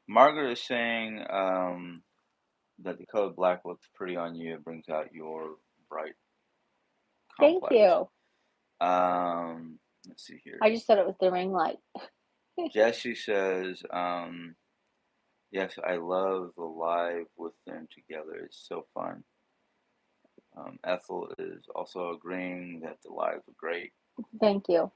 Margaret is saying that the color black looks pretty on you. It brings out your bright Thank complex. you. Let's see here. I just thought it was the ring light. Jesse says, yes, I love the live with them together. It's so fun. Ethel is also agreeing that the lives are great. Thank you.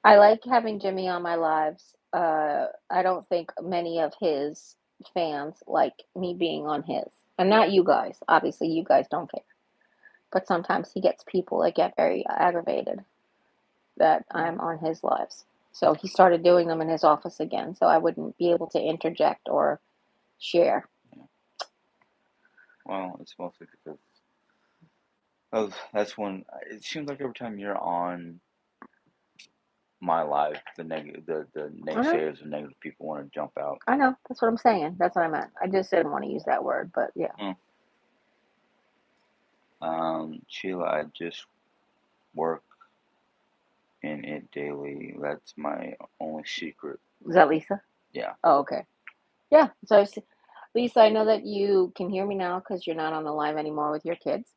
I like having Jimmy on my lives. I don't think many of his fans like me being on his. And not you guys. Obviously, you guys don't care. But sometimes he gets people that get very aggravated that I'm on his lives. So he started doing them in his office again, so I wouldn't be able to interject or share. Yeah. Well, it's mostly because that's when it seems like every time you're on my live, the naysayers and negative people want to jump out. I know. That's what I'm saying. That's what I meant. I just didn't want to use that word, but yeah. Sheila, I just work in it daily. That's my only secret. Is that Lisa? Yeah. Oh, okay. Yeah. So, Lisa, I know that you can hear me now because you're not on the live anymore with your kids.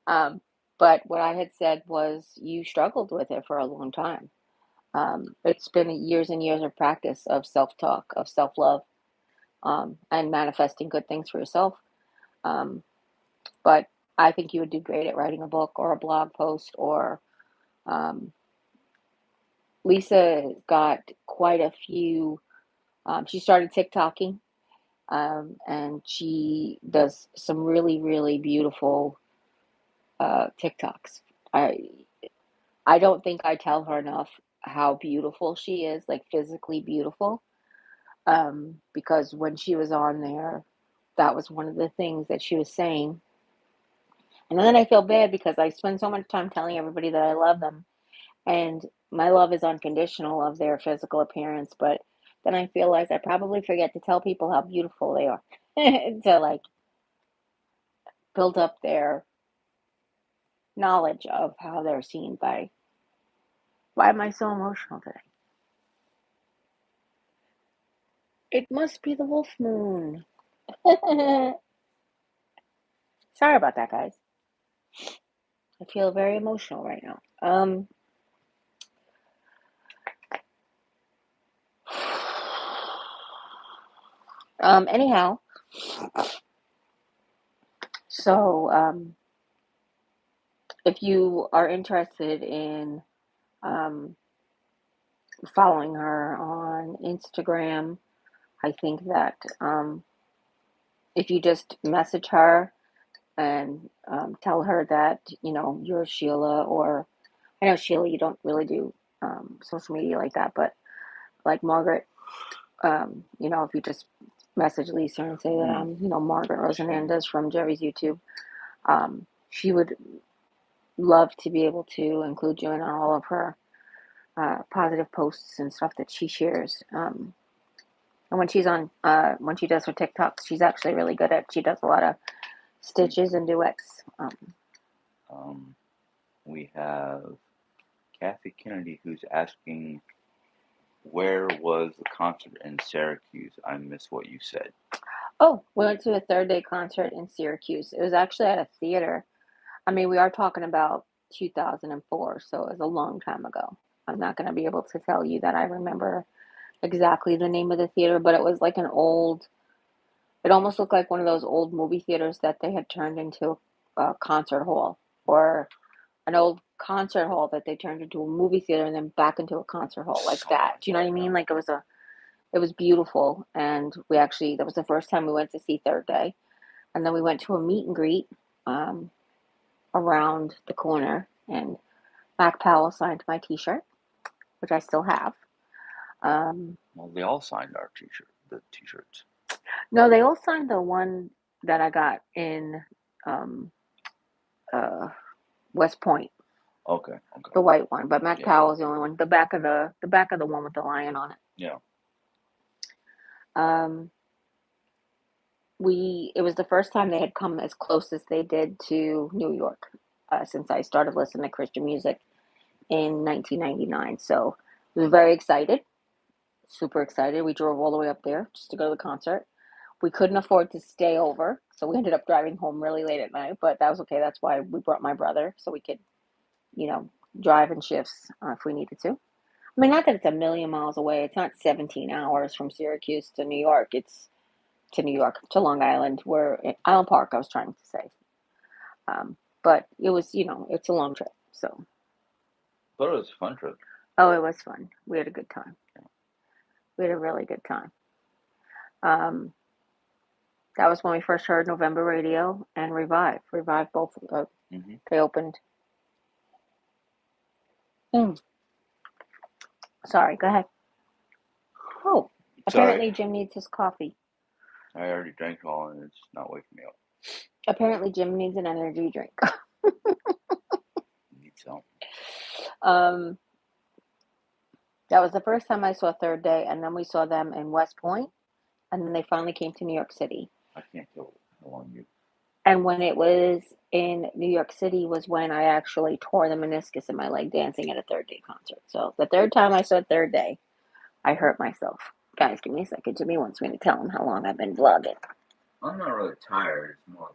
But what I had said was you struggled with it for a long time. It's been years and years of practice of self-talk, of self-love, and manifesting good things for yourself. Um, but I think you would do great at writing a book or a blog post or um, Lisa got quite a few. She started TikToking, and she does some really, really beautiful TikToks. I I don't think I tell her enough how beautiful she is, like physically beautiful. Because when she was on there, that was one of the things that she was saying. And then I feel bad because I spend so much time telling everybody that I love them, and my love is unconditional of their physical appearance, but then I feel like I probably forget to tell people how beautiful they are to like build up their knowledge of how they're seen by. Why am I so emotional today? It must be the wolf moon. Sorry about that, guys. I feel very emotional right now. Anyhow, so if you are interested in um, following her on Instagram. I think that if you just message her and tell her that, you're Sheila, or I know, Sheila, you don't really do social media like that, but like Margaret, if you just message Lisa and say that I'm, Margaret Rosanandez from Jerry's YouTube, she would love to be able to include you in all of her positive posts and stuff that she shares. And when when she does her TikToks, she's actually really good at. She does a lot of stitches and duets. We have Kathy Kennedy who's asking, where was the concert in Syracuse? I missed what you said. Oh, we went to a third day concert in Syracuse. It was actually at a theater. I mean, we are talking about 2004, so it was a long time ago. I'm not going to be able to tell you that I remember exactly the name of the theater, but it was like it almost looked like one of those old movie theaters that they had turned into a concert hall, or an old concert hall that they turned into a movie theater and then back into a concert hall, like that. Do you know what I mean? Like it was beautiful, and that was the first time we went to see Third Day, and then we went to a meet and greet around the corner, and Mac Powell signed my T-shirt, which I still have. Well, they all signed the T-shirts. No, they all signed the one that I got in uh, West Point. Okay. The white one, but Mac Powell is the only one. The back of the one with the lion on it. Yeah. It was the first time they had come as close as they did to New York since I started listening to Christian music in 1999. So I was very excited, super excited. We drove all the way up there just to go to the concert. We couldn't afford to stay over, so we ended up driving home really late at night, but that was okay. That's why we brought my brother, so we could, drive in shifts if we needed to. I mean, not that it's a million miles away. It's not 17 hours from Syracuse to New York. It's to Long Island, Island Park, I was trying to say. But it was, it's a long trip. So. But it was a fun trip. Oh, it was fun. We had a good time. We had a really good time. That was when we first heard November Radio and Revive. Revive both. They opened. Sorry, go ahead. Oh, apparently Jim needs his coffee. I already drank all and it's not waking me up. Apparently Jim needs an energy drink. Need some. That was the first time I saw Third Day, and then we saw them in West Point, and then they finally came to New York City. I can't tell how long you. And when it was in New York City was when I actually tore the meniscus in my leg dancing at a Third Day concert. So the third time I saw Third Day, I hurt myself. Guys, give me a second. Jimmy wants me to tell him how long I've been vlogging. I'm not really tired. It's more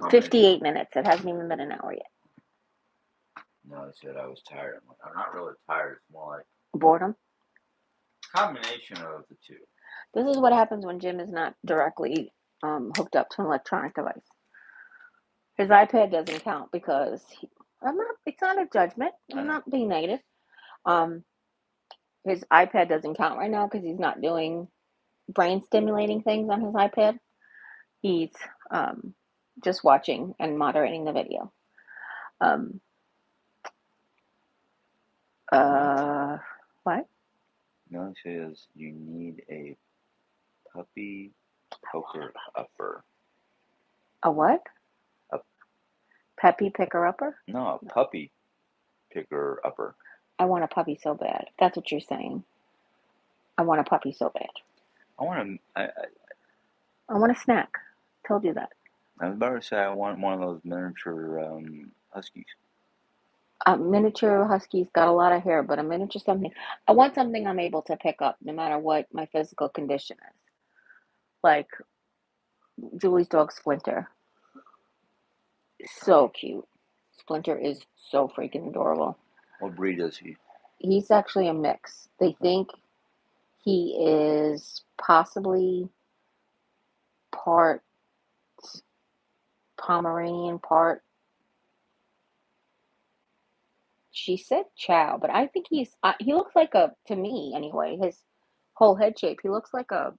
58 minutes. It hasn't even been an hour yet. No, I said I was tired. I'm not really tired. It's more like boredom. Combination of the two. This is what happens when Jim is not directly hooked up to an electronic device. His iPad doesn't count because it's not a judgment. I'm not being negative. His iPad doesn't count right now because he's not doing brain stimulating things on his iPad. He's just watching and moderating the video. What? No, it says you need a puppy poker upper. A what? Peppy picker upper? No, a puppy picker upper. I want a puppy so bad. That's what you're saying. I want a puppy so bad. I want a snack. Told you that. I was about to say I want one of those miniature huskies. A miniature husky's got a lot of hair, but a miniature something. I want something I'm able to pick up no matter what my physical condition is. Like Julie's dog Splinter. So cute. Splinter is so freaking adorable. What breed is he? He's actually a mix. They think he is possibly part Pomeranian, part She said chow, but I think he looks like to me anyway, his whole head shape, he looks like a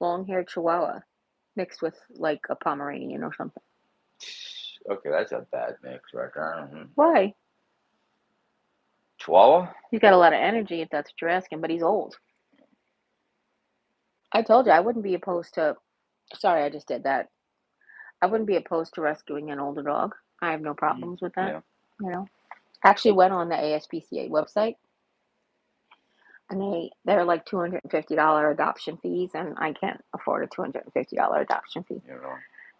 long-haired Chihuahua mixed with like a Pomeranian or something. Okay, that's a bad mix right there. Why? Chihuahua? He's got a lot of energy if that's what you're asking, but he's old. I told you I wouldn't be opposed to, sorry, I just did that. I wouldn't be opposed to rescuing an older dog. I have no problems with that. Yeah. You know, actually went on the ASPCA website, and they're like $250 adoption fees, and I can't afford a $250 adoption fee. You know.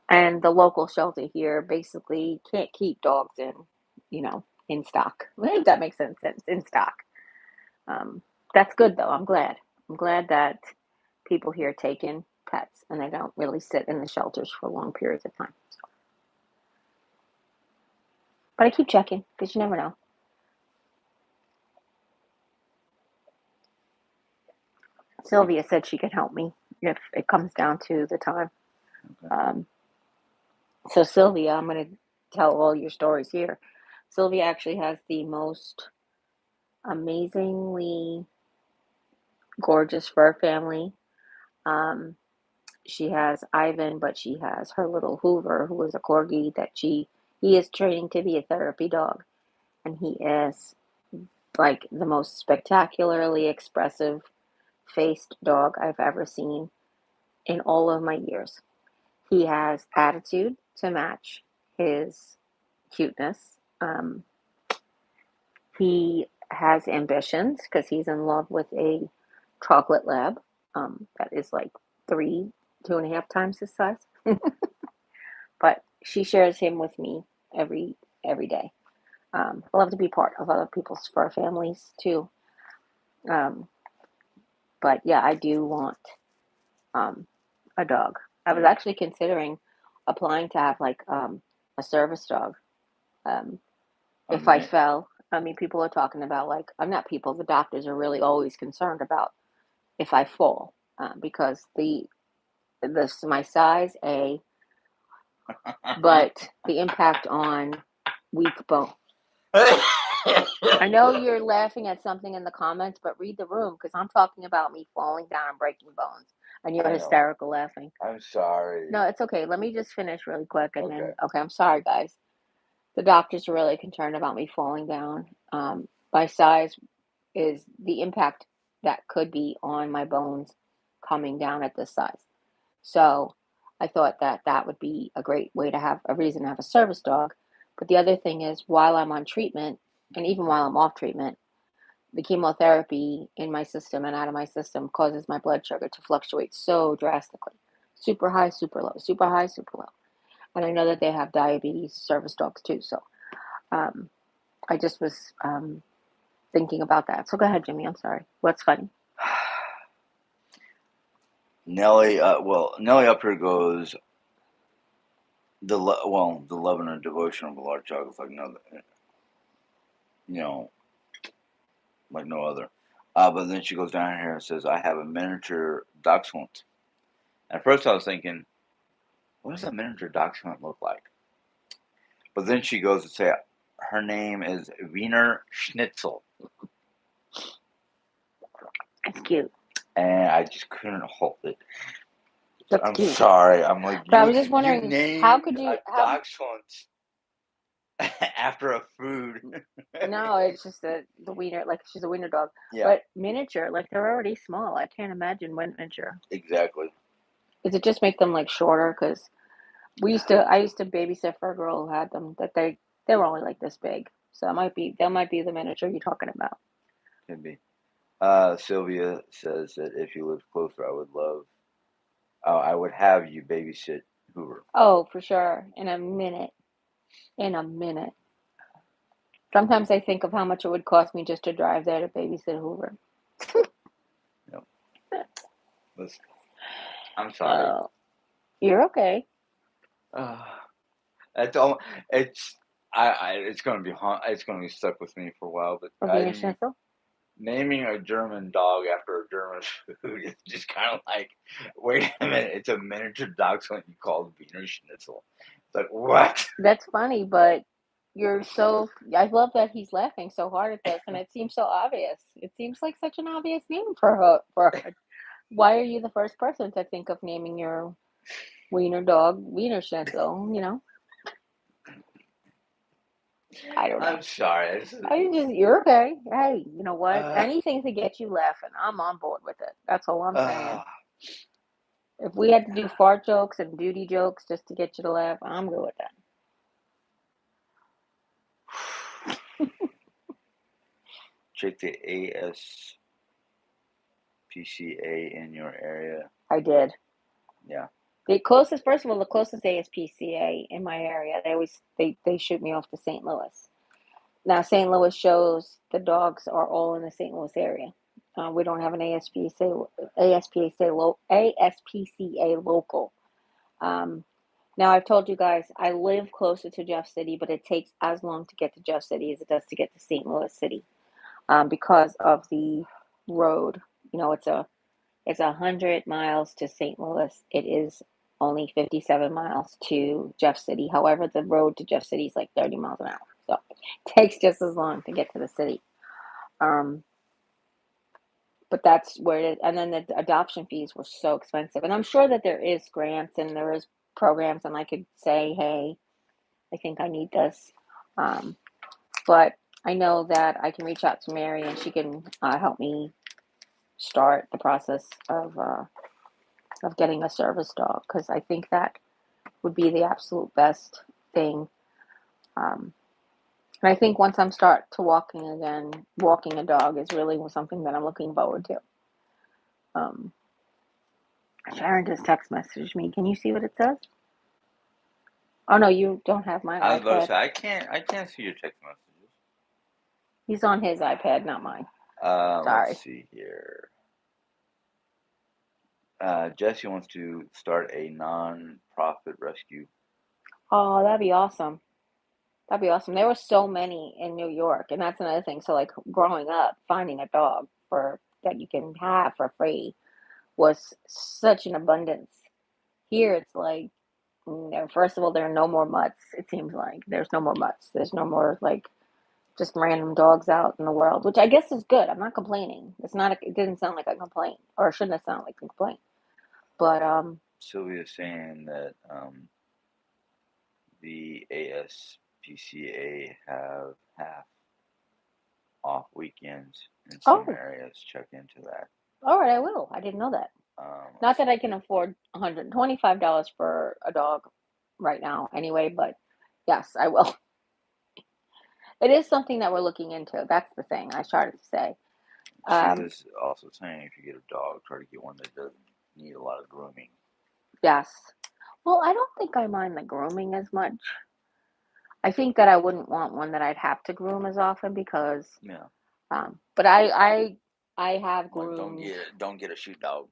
And the local shelter here basically can't keep dogs in stock. If that makes sense, in stock. That's good though. I'm glad. I'm glad that people here take in pets and they don't really sit in the shelters for long periods of time. So. But I keep checking because you never know. Sylvia said she can help me if it comes down to the time. Okay. So Sylvia, I'm going to tell all your stories here. Sylvia actually has the most amazingly gorgeous fur family. Um, she has Ivan, but she has her little Hoover, who is a corgi that he is training to be a therapy dog, and he is like the most spectacularly expressive faced dog I've ever seen in all of my years. He has attitude to match his cuteness. He has ambitions because he's in love with a chocolate lab that is like 2.5 times his size. But she shares him with me every day. I love to be part of other people's fur families too. Um, but yeah, I do want um, a dog. I was actually considering applying to have like a service dog. Um, if I fell, I mean, people are talking about like I'm not people. The doctors are really always concerned about if I fall because my size but the impact on weak bone. I know you're laughing at something in the comments, but read the room because I'm talking about me falling down and breaking bones, and you're hysterical laughing. I'm sorry. No, it's okay. Let me just finish really quick, and then I'm sorry, guys. The doctors are really concerned about me falling down. My size is the impact that could be on my bones coming down at this size. So I thought that would be a great way to have a reason to have a service dog. But the other thing is, while I'm on treatment, and even while I'm off treatment, the chemotherapy in my system and out of my system causes my blood sugar to fluctuate so drastically. Super high, super low, super high, super low. And I know that they have diabetes service dogs too. So I just was thinking about that. So go ahead, Jimmy. I'm sorry. What's funny? Nellie, Nellie up here goes, the love and devotion of a large dog is like like no other. But then she goes down here and says, I have a miniature dachshund. At first I was thinking, what does a miniature dachshund look like? But then she goes to say, her name is Wiener Schnitzel. It's cute. And I just couldn't hold it. That's I'm cute. sorry. I'm like, But I was just wondering, how could you? dachshund after a food? No, it's just the wiener. Like she's a wiener dog. Yeah. But miniature, like they're already small. I can't imagine miniature. Exactly. Does it just make them like shorter? Because I used to babysit for a girl who had them. That they were only like this big. So that might be the miniature you're talking about. Could be. Sylvia says that if you lived closer, I would have you babysit Hoover. Oh, for sure. In a minute. In a minute. Sometimes I think of how much it would cost me just to drive there to babysit Hoover. Yep. Listen, I'm sorry. You're okay. That's all. It's gonna be stuck with me for a while. But Wiener Schnitzel? naming a German dog after a German food is just kind of like, wait a minute, it's a miniature dachshund you call Wiener Schnitzel. It's like, what? That's funny, but You're so. I love that he's laughing so hard at this, and it seems so obvious. It seems like such an obvious name for her. Why are you the first person to think of naming your wiener dog Wiener Schnitzel? I don't know. I'm sorry. You're okay. Hey, you know what? Anything to get you laughing, I'm on board with it. That's all I'm saying. If we had to do fart jokes and duty jokes just to get you to laugh, I'm good with that. Check the ASPCA in your area. I did. Yeah. First of all, the closest ASPCA in my area, they shoot me off to St. Louis. Now, St. Louis shows the dogs are all in the St. Louis area. We don't have an ASPCA local. Now, I've told you guys I live closer to Jeff City, but it takes as long to get to Jeff City as it does to get to St. Louis City because of the road. It's 100 miles to St. Louis. It is only 57 miles to Jeff City. However, the road to Jeff City is like 30 miles an hour. So it takes just as long to get to the city. But that's where it is. And then the adoption fees were so expensive. And I'm sure that there is grants and there is programs, and I could say, hey, I think I need this. But I know that I can reach out to Mary and she can help me start the process of getting a service dog, because I think that would be the absolute best thing. And I think once I'm start to walking again, walking a dog is really something that I'm looking forward to. Sharon just text messaged me. Can you see what it says? Oh no, you don't have my I was about to iPad. say I can't see your text messages. He's on his iPad, not mine. Sorry. Let's see here. Jesse wants to start a non-profit rescue. Oh, that'd be awesome. That'd be awesome. There were so many in New York, and that's another thing. So, like growing up, finding a dog for that you can have for free was such an abundance. Here, it's like, first of all, there are no more mutts. It seems like there's no more mutts. There's no more like just random dogs out in the world, which I guess is good. I'm not complaining. It's not. It didn't sound like a complaint, or it shouldn't have sounded like a complaint. But Sylvia's saying that the ASPCA have half off weekends in some areas. Check into that. All right, I will. I didn't know that. Not that I can afford $125 for a dog right now, anyway. But yes, I will. It is something that we're looking into. That's the thing I started to say. She was also saying if you get a dog, try to get one that doesn't need a lot of grooming. Yes. Well, I don't think I mind the grooming as much. I think that I wouldn't want one that I'd have to groom as often because. Yeah. But I have groomed. Don't get a shoot dog.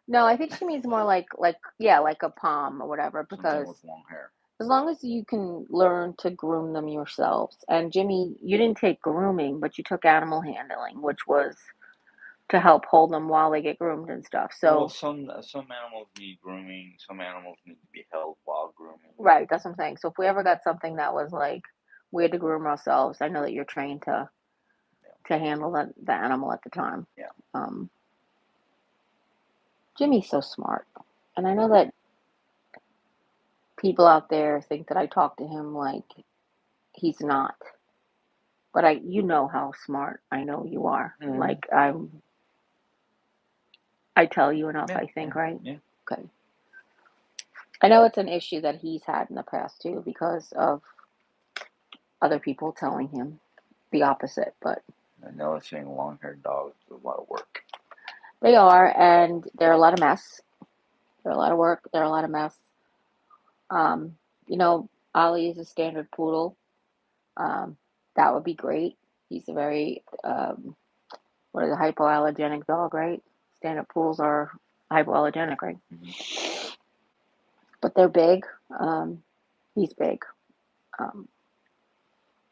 No, I think she means more like a palm or whatever, because something with long hair. As long as you can learn to groom them yourselves. And Jimmy, you didn't take grooming, but you took animal handling, which was to help hold them while they get groomed and stuff. So well, some animals need grooming. Some animals need to be held while grooming. Right, that's what I'm saying. So if we ever got something that was like we had to groom ourselves, I know that you're trained to handle the animal at the time. Yeah. Jimmy's so smart, and I know that people out there think that I talk to him like he's not. But you know how smart I know you are. Mm-hmm. Like I tell you enough, I think, right? Yeah. Okay. I know it's an issue that he's had in the past too because of other people telling him the opposite, but I know it's saying long-haired dogs is a lot of work. They are, and they're a lot of mess. They're a lot of work. They're a lot of mess. Ollie is a standard poodle. That would be great. He's a very hypoallergenic dog, right? Standard poodles are hypoallergenic, right? Mm-hmm. But they're big. He's big.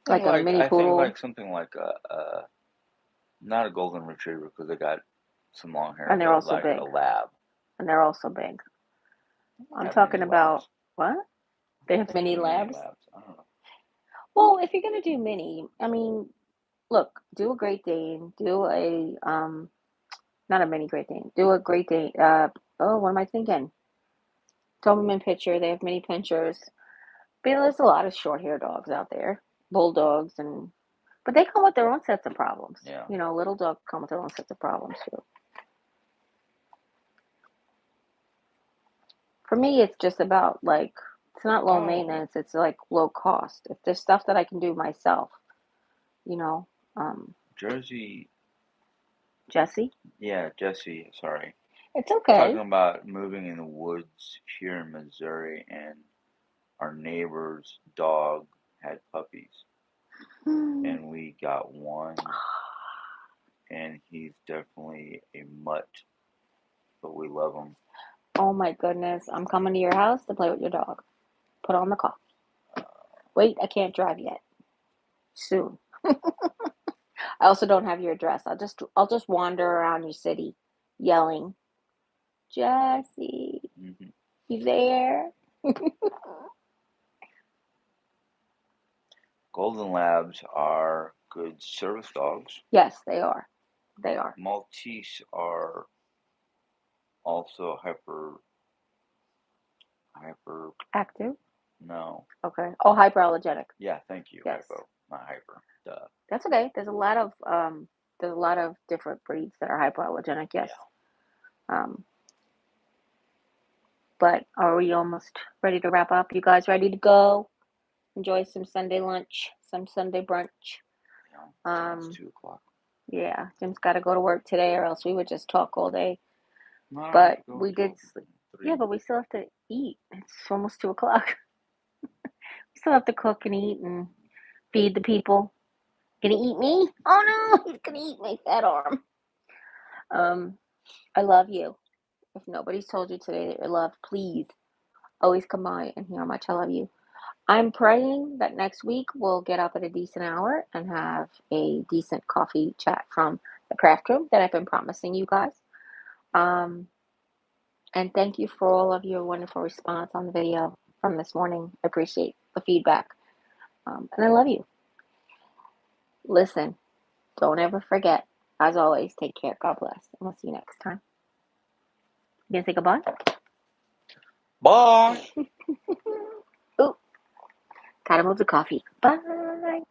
Like a mini I poodle. think like something like not a golden retriever because they got some long hair, and they're also like big. a lab. And they're also big. I'm talking about what? They have mini labs? I don't know. Well, if you're gonna do mini, I mean, look, do a Great Dane, do a not a mini Great Dane, do a Great Dane. Oh, what am I thinking? Doberman Pinscher. They have mini pinchers. But there's a lot of short hair dogs out there, bulldogs, but they come with their own sets of problems. Yeah. You know, little dogs come with their own sets of problems too. For me, it's just about like it's not low maintenance. It's like low cost. If there's stuff that I can do myself, you know, Jesse. Jesse, Sorry. it's okay. Talking about moving in the woods here in Missouri, and our neighbor's dog had puppies, and we got one, and he's definitely a mutt, but we love him. Oh my goodness, I'm coming to your house to play with your dog. Put on the car. Wait, I can't drive yet. Soon. I also don't have your address. I'll just wander around your city yelling, Jesse, you there? Golden Labs are good service dogs. Yes, they are. They are. Maltese are also hyper. Active? No. Okay. Oh, hyperallergenic. Yeah, thank you. Yes. Hypo, not hyper. Duh. That's okay. There's a lot of different breeds that are hypoallergenic. Yes. Yeah. But are we almost ready to wrap up? You guys ready to go? Enjoy some Sunday lunch, some Sunday brunch. Yeah. It's 2:00. Yeah, Jim's got to go to work today, or else we would just talk all day. No, But we did sleep. 3. Yeah, but we still have to eat. It's almost 2:00. We still have to cook and eat and feed the people. Gonna eat me? Oh no, he's gonna eat my fat arm. I love you. If nobody's told you today that you're loved, please always come by and hear how much I love you. I'm praying that next week we'll get up at a decent hour and have a decent coffee chat from the craft room that I've been promising you guys. And thank you for all of your wonderful response on the video from this morning. I appreciate the feedback. And I love you. Listen, don't ever forget. As always, take care. God bless. And we'll see you next time. You gonna say goodbye? Bye. Ooh, gotta move the coffee. Bye.